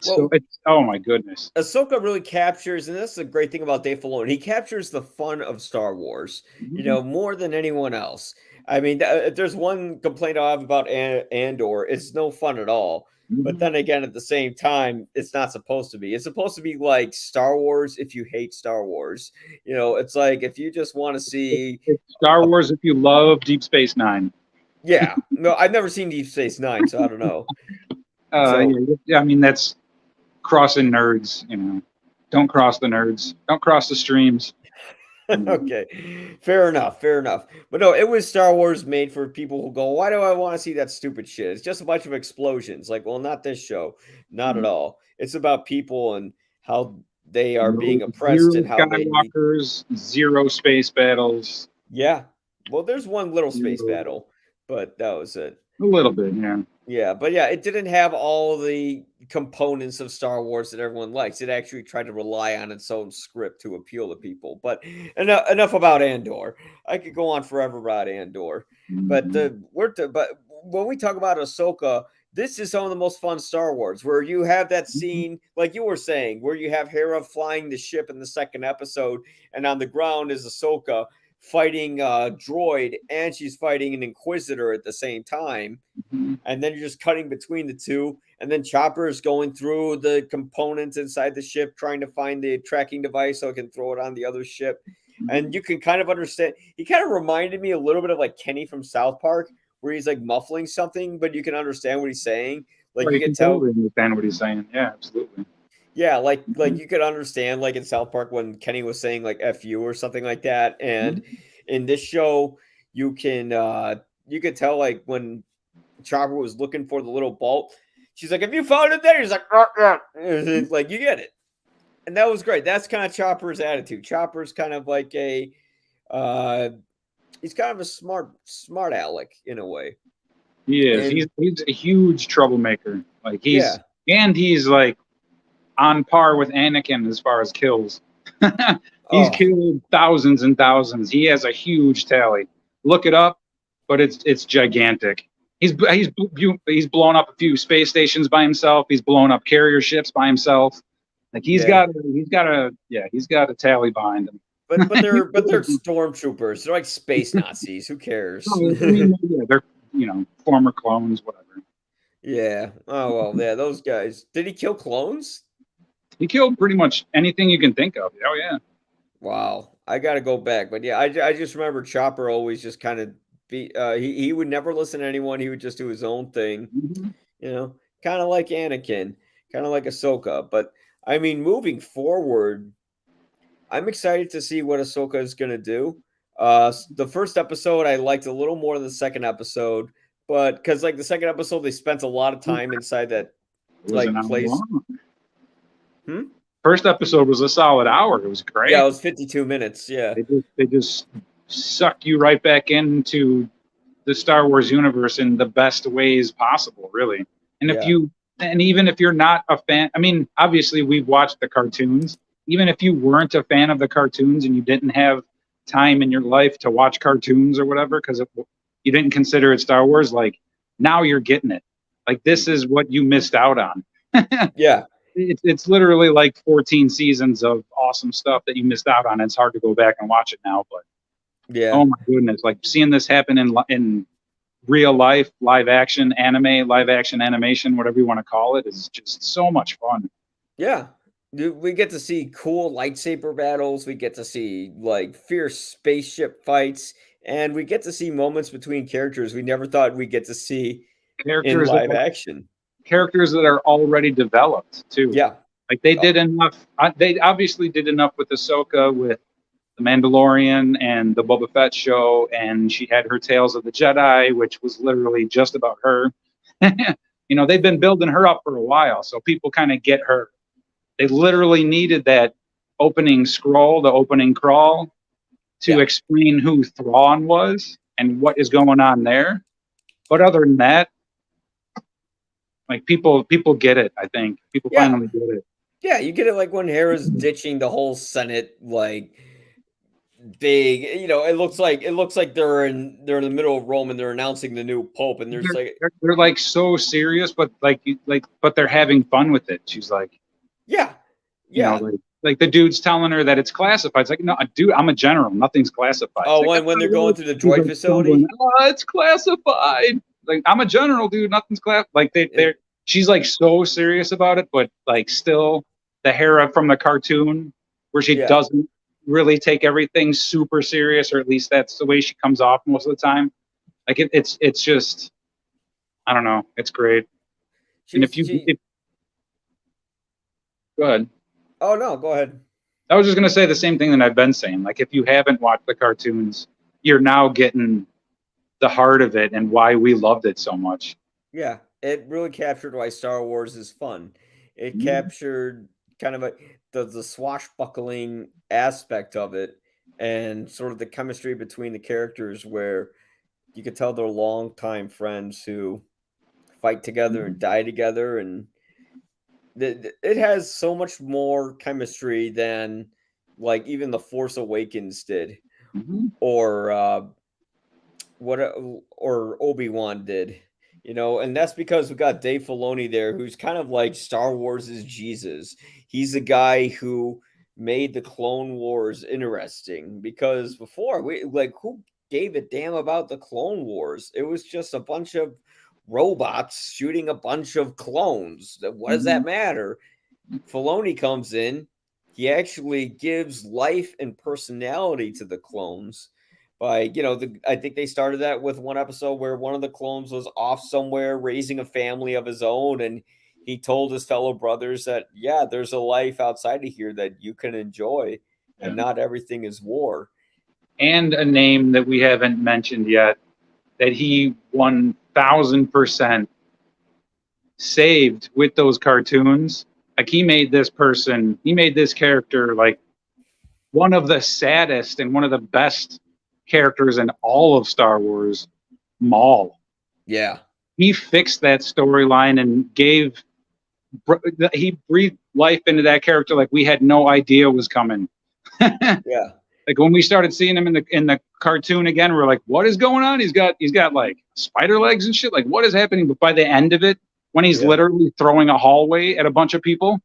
Well, It's oh my goodness. Ahsoka really captures, and that's the great thing about Dave Filoni. He captures the fun of Star Wars, more than anyone else. I mean, if there's one complaint I have about Andor, it's no fun at all. But then again, at the same time, it's not supposed to be. It's supposed to be like Star Wars if you hate Star Wars. It's like if you just want to see. It's Star Wars if you love Deep Space Nine. Yeah. No, I've never seen Deep Space Nine, so I don't know. Yeah, I mean, that's crossing nerds, Don't cross the nerds. Don't cross the streams. Okay, fair enough, fair enough. But no, it was Star Wars made for people who go, why do I want to see that stupid shit? It's just a bunch of explosions. Like, well, not this show, not at all. It's about people and how they are being oppressed Zero and how they need. Skywalkers, zero space battles. Yeah, well, there's one little space battle, but that was it. A little bit, yeah. Yeah, but yeah, it didn't have all the components of Star Wars that everyone likes. It actually tried to rely on its own script to appeal to people. But enough about Andor. I could go on forever about Andor. But but when we talk about Ahsoka, this is some of the most fun Star Wars, where you have that scene, like you were saying, where you have Hera flying the ship in the second episode, and on the ground is Ahsoka fighting a droid, and she's fighting an Inquisitor at the same time. And then you're just cutting between the two. And then Chopper is going through the components inside the ship, trying to find the tracking device so it can throw it on the other ship. And you can kind of understand. He kind of reminded me a little bit of like Kenny from South Park, where he's like muffling something, but you can understand what he's saying. Like you can tell. Totally understand what he's saying. Yeah, absolutely. Yeah, like you could understand, like in South Park when Kenny was saying like "f you" or something like that. And in this show, you can tell like when Chopper was looking for the little bolt, she's like, "Have you found it there?" He's like, yeah. Like you get it, and that was great. That's kind of Chopper's attitude. Chopper's kind of like a, he's kind of a smart aleck in a way. He is. And he's a huge troublemaker. Like he's like on par with Anakin as far as kills. He's killed thousands and thousands. He has a huge tally. Look it up, but it's gigantic. He's blown up a few space stations by himself. He's blown up carrier ships by himself. Like he's got a tally behind him. But they're stormtroopers. They're like space Nazis. Who cares? They're former clones, whatever. Yeah. Oh well. Yeah. Those guys. Did he kill clones? He killed pretty much anything you can think of. Oh yeah. Wow. I got to go back, but yeah, I just remember Chopper always just kind of he would never listen to anyone. He would just do his own thing, kind of like Anakin, kind of like Ahsoka. But I mean, moving forward, I'm excited to see what Ahsoka is going to do. The first episode I liked a little more than the second episode, but because like the second episode they spent a lot of time inside that place. First episode was a solid hour. It was great. Yeah, it was 52 minutes. Yeah, they just suck you right back into the Star Wars universe in the best ways possible, really. And even if you're not a fan, I mean, obviously we've watched the cartoons. Even if you weren't a fan of the cartoons and you didn't have time in your life to watch cartoons or whatever, because you didn't consider it Star Wars, like now you're getting it. Like this is what you missed out on. Yeah. It's literally like 14 seasons of awesome stuff that you missed out on. It's hard to go back and watch it now, but yeah. Oh my goodness! Like seeing this happen in real life, live action anime, live action animation, whatever you want to call it, is just so much fun. Yeah, we get to see cool lightsaber battles. We get to see like fierce spaceship fights, and we get to see moments between characters we never thought we'd get to see in live action. Characters that are already developed too. Yeah, like they did enough. They obviously did enough with Ahsoka, with The Mandalorian and the Boba Fett show, and she had her Tales of the Jedi, which was literally just about her. They've been building her up for a while, so people kind of get her. They literally needed that opening scroll, the opening crawl, to explain who Thrawn was and what is going on there. But other than that, like people get it. I think people finally get it. Yeah, you get it like when Hera's ditching the whole Senate, like big. It looks like they're in the middle of Rome and they're announcing the new pope, and there's like, They're like so serious, but but they're having fun with it. She's like, yeah, you know, yeah. like the dude's telling her that it's classified. It's like, no, dude, I'm a general. Nothing's classified. It's Oh, like, when they're "Oh, going to the he's droid like stumbling. facility. Oh, it's classified. Like, I'm a general, dude. Nothing's classified. Like they're she's like so serious about it, but like still the Hera from the cartoon where she Yeah, doesn't really take everything super serious, or at least that's the way she comes off most of the time. Like it's just I don't know. It's great. And she's she. if go ahead. Oh no, go ahead. I was just gonna say the same thing that I've been saying. Like if you haven't watched the cartoons, you're now getting the heart of it and why we loved it so much. Yeah, it really captured why Star Wars is fun. It Mhm. captured kind of the swashbuckling aspect of it, and sort of the chemistry between the characters, where you could tell they're longtime friends who fight together and die together, and it has so much more chemistry than like even the Force Awakens did, Mhm. or what or Obi-Wan did, and that's because we got Dave Filoni there, who's kind of like Star Wars' Jesus. He's the guy who made the Clone Wars interesting, because before, we like, who gave a damn about the Clone Wars? It was just a bunch of robots shooting a bunch of clones. What does that Mhm. matter? Filoni comes in, he actually gives life and personality to the clones by, I think they started that with one episode where one of the clones was off somewhere raising a family of his own, and he told his fellow brothers that, yeah, there's a life outside of here that you can enjoy, and Yeah. not everything is war. And a name that we haven't mentioned yet that he 1000% saved with those cartoons. Like he made this character like one of the saddest and one of the best characters in all of Star Wars, Maul. Yeah. He fixed that storyline and he breathed life into that character like we had no idea was coming. Yeah. Like when we started seeing him in the cartoon again, we are like, what is going on? He's got like spider legs and shit. Like what is happening? But by the end of it, when he's Yeah. literally throwing a hallway at a bunch of people,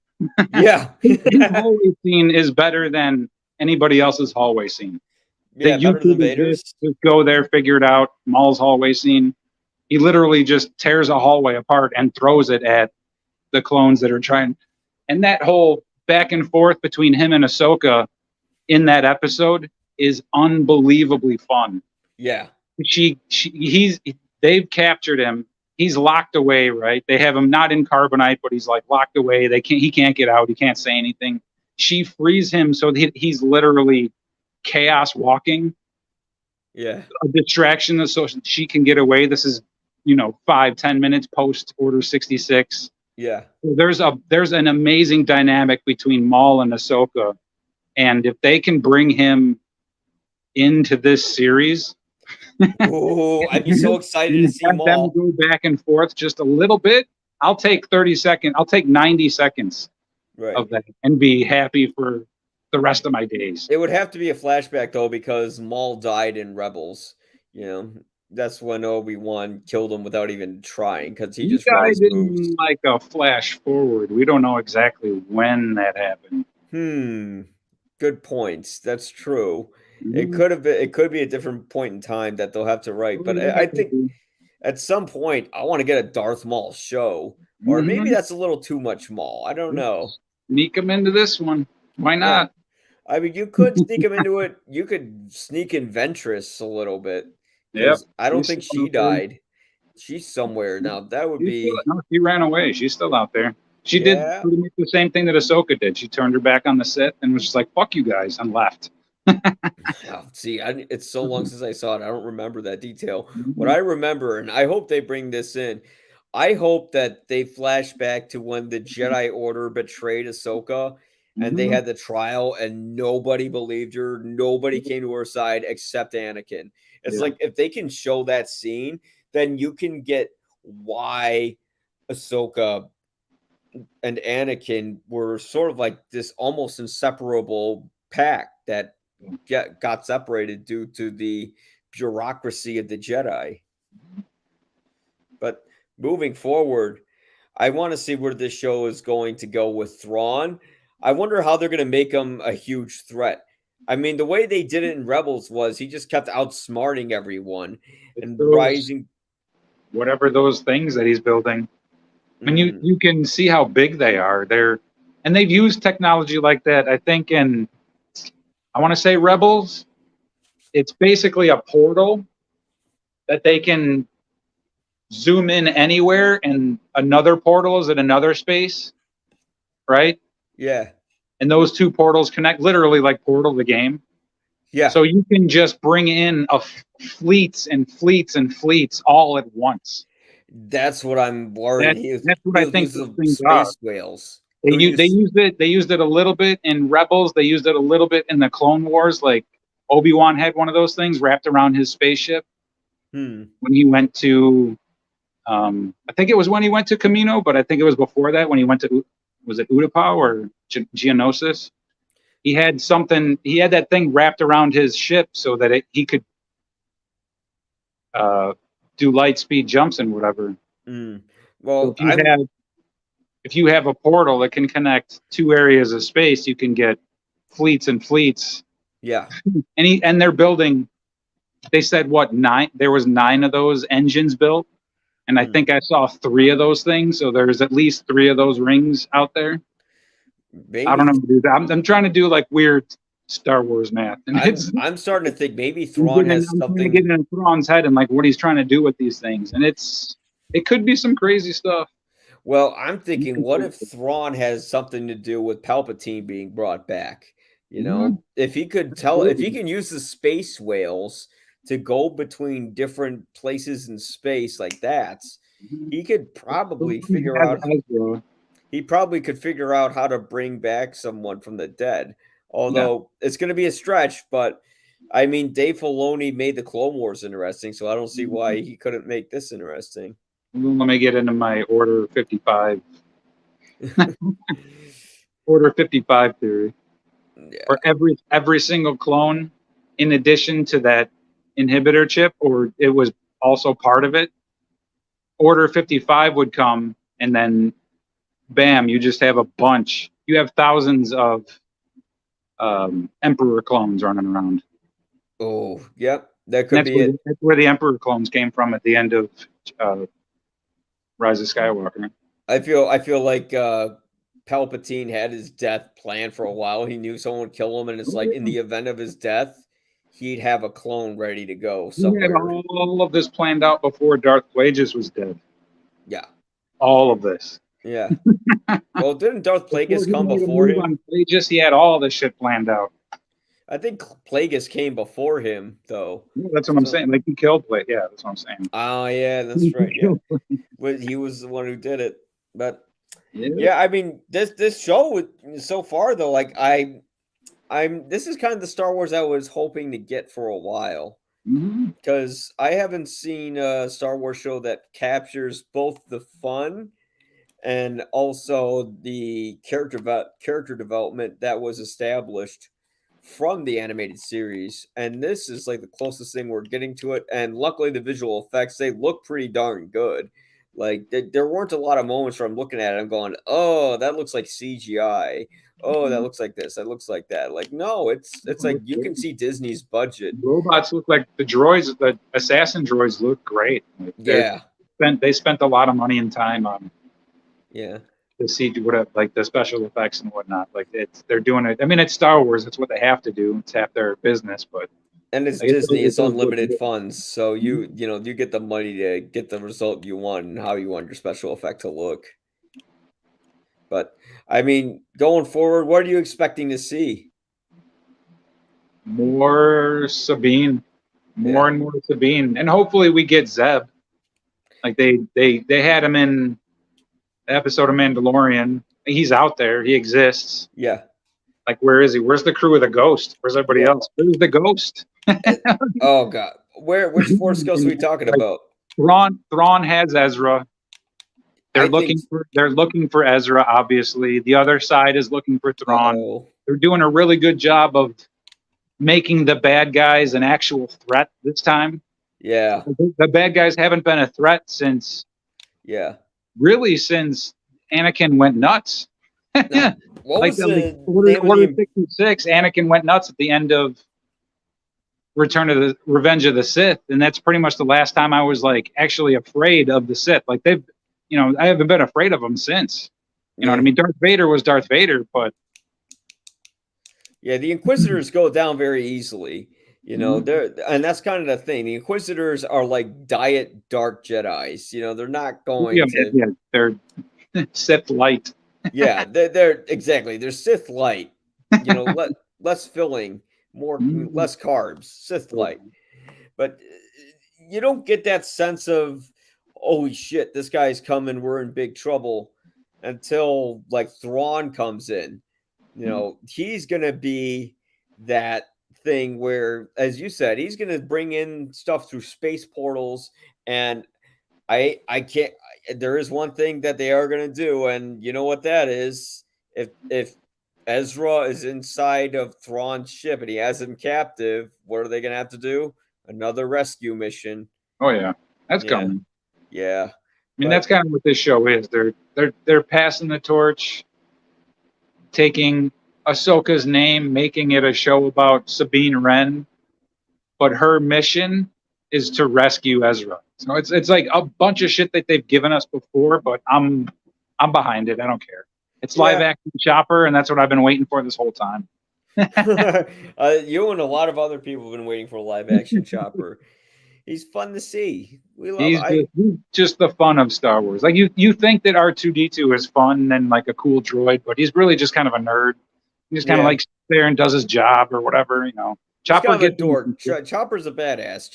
Yeah. his hallway scene is better than anybody else's hallway scene. The Yeah, better than YouTube exists. Vader's. Just go there, figure it out. Maul's hallway scene. He literally just tears a hallway apart and throws it at the clones that are trying. And that whole back and forth between him and Ahsoka in that episode is unbelievably fun. Yeah. They've captured him. He's locked away, right? They have him not in carbonite, but he's like locked away. He can't get out. He can't say anything. She frees him so that he's literally chaos walking, Yeah. a distraction so she can get away. This is, 5-10 minutes post Order 66. Yeah. There's an amazing dynamic between Maul and Ahsoka, and if they can bring him into this series, Oh, I'd be so excited to and see have them Maul. go back and forth just a little bit, I'll take 30 seconds. I'll take 90 seconds Right. of that and be happy for the rest of my days. It would have to be a flashback though, because Maul died in Rebels. That's when Obi-Wan killed him without even trying, because he He just read died his moves. in like a flash forward. We don't know exactly when that happened. Good points. That's true. It Mhm. could have been. It could be a different point in time that they'll have to write. But I think at some point I want to get a Darth Maul show, or maybe Mhm. that's a little too much Maul. I don't know. Sneak him into this one. Why Yeah, not? I mean, you could sneak him into it. You could sneak in Ventress a little bit, Yep. because I don't She's think still she out there. died. She's somewhere now. That would be, No, she ran away. She's still out there. She did yeah. pretty much the same thing that Ahsoka did. She turned her back on the Sith and was just like, "Fuck you guys," and left. Oh, see, it's so long since I saw it. I don't remember that detail. What I remember, and I hope they bring this in, I hope that they flash back to when the Jedi Order betrayed Ahsoka, and they Mhm. had the trial and nobody believed her. Nobody came to her side except Anakin. It's Yeah. like, if they can show that scene, then you can get why Ahsoka and Anakin were sort of like this almost inseparable pack that got separated due to the bureaucracy of the Jedi. But moving forward, I want to see where this show is going to go with Thrawn. I wonder how they're going to make him a huge threat. I mean, the way they did it in Rebels was he just kept outsmarting everyone and Those, rising. whatever those things that he's building. I mean, you can see how big they are. And they've used technology like that. I think I want to say Rebels. It's basically a portal that they can zoom in anywhere, and another portal is in another space, right? Yeah. And those two portals connect, literally like Portal the game. Yeah. So you can just bring in fleets and fleets and fleets all at once. That's what I'm worried. That's what I He'll think use those the things are. space whales. They used it. They used it a little bit in Rebels. They used it a little bit in the Clone Wars. Like Obi-Wan had one of those things wrapped around his spaceship when he went to. I think it was when he went to Camino, but I think it was before that when he went to, was it Utapau or Geonosis? He had something. He had that thing wrapped around his ship so that he could do light speed jumps and whatever. Well, so if you have a portal that can connect two areas of space, you can get fleets and fleets. Yeah. And they're building. They said what, 9? There was 9 of those engines built. And I think I saw 3 of those things. So there's at least 3 of those rings out there. Maybe. I don't know, dude. I'm trying to do like weird Star Wars math. And I'm starting to think maybe Thrawn has something. I'm trying to get in Thrawn's head and like what he's trying to do with these things. And it could be some crazy stuff. Well, I'm thinking, what if Thrawn has something to do with Palpatine being brought back? You know, if he can use the space whales to go between different places in space like that, he could probably figure out. He probably could figure out how to bring back someone from the dead. Although it's going to be a stretch, but I mean, Dave Filoni made the Clone Wars interesting, so I don't see why he couldn't make this interesting. Let me get into my Order 55. Order 55 theory. Yeah. Or every single clone, in addition to that inhibitor chip, or it was also part of it, Order 55 would come, and then bam, you just have a bunch. You have thousands of Emperor clones running around. Oh, yep. That could be it. That's where the Emperor clones came from at the end of Rise of Skywalker. I feel like Palpatine had his death planned for a while. He knew someone would kill him, and it's like in the event of his death, he'd have a clone ready to go somewhere. He had all of this planned out before Darth Plagueis was dead. Yeah. All of this. Yeah. Well, didn't Darth Plagueis come before him? Plagueis, he had all this shit planned out. I think Plagueis came before him, though. Yeah, that's what I'm saying. Like, he killed Plagueis. Yeah, that's what I'm saying. Oh, yeah, that's right. Yeah. He was the one who did it. But, yeah, I mean, this show, so far, though, like, this is kind of the Star Wars I was hoping to get for a while. Because I haven't seen a Star Wars show that captures both the fun and also the character development that was established from the animated series. And this is like the closest thing we're getting to it. And luckily, the visual effects, they look pretty darn good. Like, there weren't a lot of moments where I'm looking at it, I'm going, oh, that looks like CGI. Oh, that looks like this. That looks like that. Like, no, it's like you can see Disney's budget. Robots look like the droids. The assassin droids look great. Like, they spent a lot of money and time on the CG, like the special effects and whatnot. Like, they're doing it. I mean, it's Star Wars. It's what they have to do. It's half their business, but. And it's Disney. It's unlimited funds, so you get the money to get the result you want and how you want your special effect to look. But I mean, going forward, what are you expecting to see? More Sabine, more and more Sabine, and hopefully we get Zeb. Like they had him in the episode of Mandalorian. He's out there. He exists. Yeah. Like, where is he? Where's the crew of the Ghost? Where's everybody else? Where's the Ghost? Oh God, which Force Ghost are we talking about? Thrawn has Ezra. I think. They're looking for Ezra. Obviously, the other side is looking for Thrawn. Oh, They're doing a really good job of making the bad guys an actual threat this time. yeah, The bad guys haven't been a threat since yeah. since Anakin went nuts. Now, what Like was the name of Order the? 66, Anakin went nuts at the end of Return of the Revenge of the Sith, and that's pretty much the last time I was like actually afraid of the Sith. Like they've, I haven't been afraid of them since. You know what I Yeah, mean? Darth Vader was Darth Vader, but yeah. The Inquisitors go down very easily. They're and that's kind of the thing. The Inquisitors are like diet dark Jedi's. They're not going to. yeah, they're Sith light. Yeah, they're exactly. They're Sith light. Less filling, less carbs. Sith light. But you don't get that sense of, holy shit, this guy's coming, we're in big trouble, until like Thrawn comes in. He's gonna be that thing where, as you said, he's gonna bring in stuff through space portals, and I can't. There is one thing that they are gonna do, and you know what that is. If Ezra is inside of Thrawn's ship and he has him captive, what are they gonna have to do? Another rescue mission. Oh yeah, that's Yeah, coming. yeah. I mean, that's kind of what this show is. They're passing the torch, taking Ahsoka's name, making it a show about Sabine Wren, but her mission is to rescue Ezra. So it's like a bunch of shit that they've given us before, but I'm behind it. I don't care. It's live action Chopper, and that's what I've been waiting for this whole time. You and a lot of other people have been waiting for a live action Chopper. He's fun to see. We love. He's just the fun of Star Wars. Like you think that R2-D2 is fun and like a cool droid, but he's really just kind of a nerd. He just kind of like sits there and does his job or whatever. Chopper gets a dork. Chopper's a badass.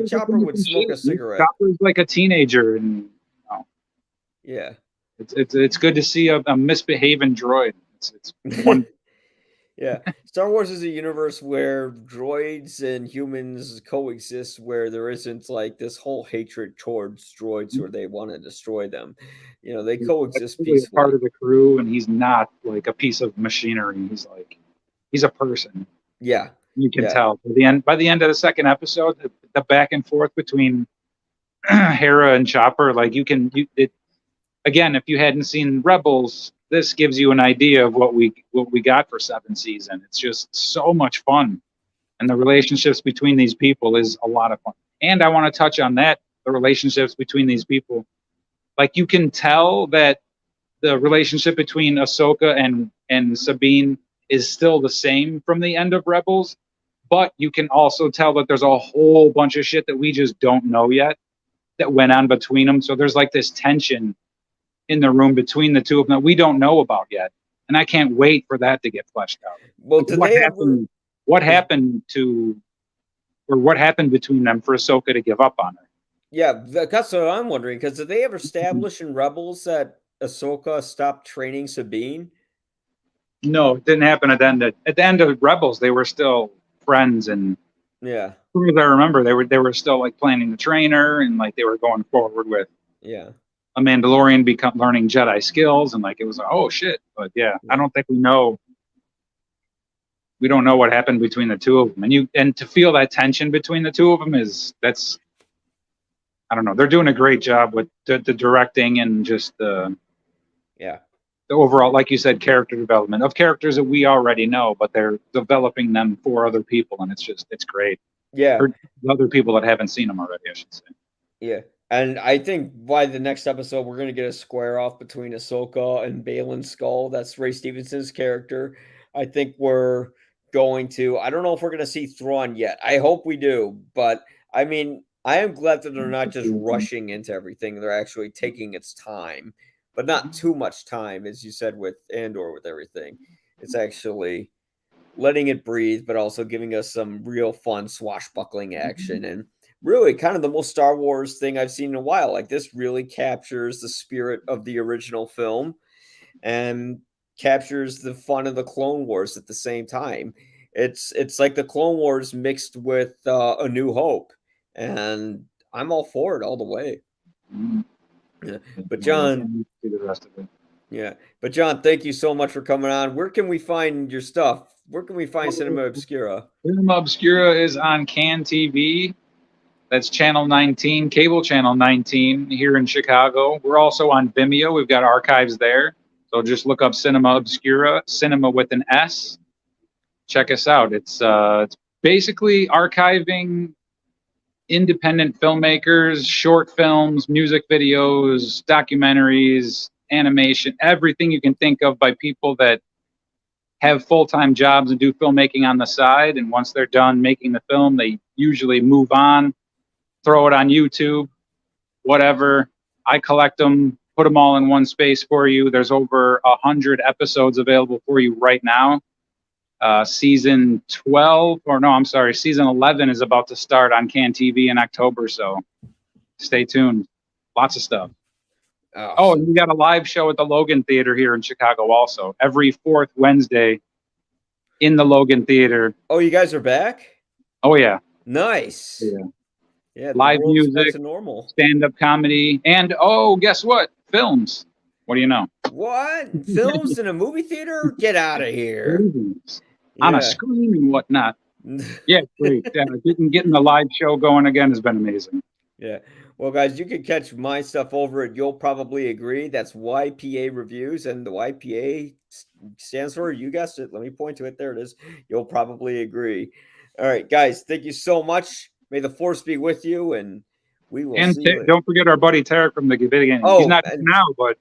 Chopper would smoke a cigarette. Chopper's like a teenager, and yeah, it's good to see a misbehaving droid. It's one. Yeah, Star Wars is a universe where droids and humans coexist, where there isn't like this whole hatred towards droids where they want to destroy them. They coexist peacefully. Part of the crew, and he's not like a piece of machinery. He's a person. Yeah, you can tell by the end of the second episode, the back and forth between Hera and Chopper, like again, if you hadn't seen Rebels, this gives you an idea of what we got for 7th season. It's just so much fun, and the relationships between these people is a lot of fun. And I want to touch on that, the relationships between these people. Like you can tell that the relationship between Ahsoka and Sabine is still the same from the end of Rebels, but you can also tell that there's a whole bunch of shit that we just don't know yet that went on between them. So there's like this tension in the room between the two of them that we don't know about yet, and I can't wait for that to get fleshed out. Well, what happened between them for Ahsoka to give up on her? Yeah, that's what I'm wondering, because did they ever establish in Rebels that Ahsoka stopped training Sabine? No, it didn't happen at the end of Rebels. They were still friends, and yeah, as far as I remember, they were still like planning to train her, and like they were going forward with a Mandalorian learning Jedi skills, and like it was oh shit. But I don't think we don't know what happened between the two of them, and to feel that tension between the two of them that's I don't know. They're doing a great job with the directing and just the overall, like you said, character development of characters that we already know, but they're developing them for other people, and it's great. Yeah, for other people that haven't seen them already, I should say. Yeah. And I think by the next episode, we're going to get a square off between Ahsoka and Baylan Skull. That's Ray Stevenson's character. I think we're going to, I don't know if we're going to see Thrawn yet. I hope we do. But I mean, I am glad that they're not just rushing into everything. They're actually taking its time, but not too much time, as you said with Andor, with everything. It's actually letting it breathe, but also giving us some real fun swashbuckling action. And really kind of the most Star Wars thing I've seen in a while. Like this really captures the spirit of the original film and captures the fun of the Clone Wars at the same time. It's like the Clone Wars mixed with A New Hope, and I'm all for it all the way. Yeah. Yeah, But I John, can't wait to see the rest of it. yeah. But John, thank you so much for coming on. Where can we find your stuff? Where can we find Cinema Obscura? Cinema Obscura is on Can TV. That's channel 19, cable channel 19 here in Chicago. We're also on Vimeo. We've got archives there. So just look up Cinema Obscura, cinema with an S. Check us out. It's basically archiving independent filmmakers, short films, music videos, documentaries, animation, everything you can think of by people that have full-time jobs and do filmmaking on the side. And once they're done making the film, they usually move on, throw it on YouTube, whatever. I collect them, put them all in one space for you. There's over 100 episodes available for you right now. Season 12, or no, I'm sorry, season 11 is about to start on Can TV in October, so stay tuned. Lots of stuff. Oh, and we got a live show at the Logan Theater here in Chicago also, every fourth Wednesday in the Logan Theater. Oh, you guys are back? Oh, yeah. Nice. Yeah. Yeah, the Live world's back music, to normal. stand-up comedy, and oh, guess what? Films. What do you know? What? Films in a movie theater? Get out of here. Movies. On a Yeah. screen and whatnot. Yeah, great. Yeah, getting the live show going again has been amazing. Yeah. Well, guys, you can catch my stuff over at You'll Probably Agree. That's YPA Reviews, and the YPA stands for, you guessed it. Let me point to it. There it is. You'll Probably Agree. All right, guys, thank you so much. May the force be with you, and we will And see you. don't forget our buddy Tarek from the beginning. Oh, he's not and- now, but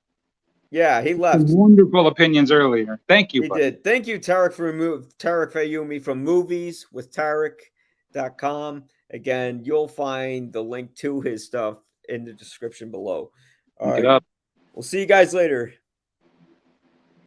Yeah, he left. some wonderful opinions earlier. Thank you, He buddy. did. Thank you, Tarek Fayumi from movieswithtarek.com. Again, you'll find the link to his stuff in the description below. All Look it right. up. We'll see you guys later.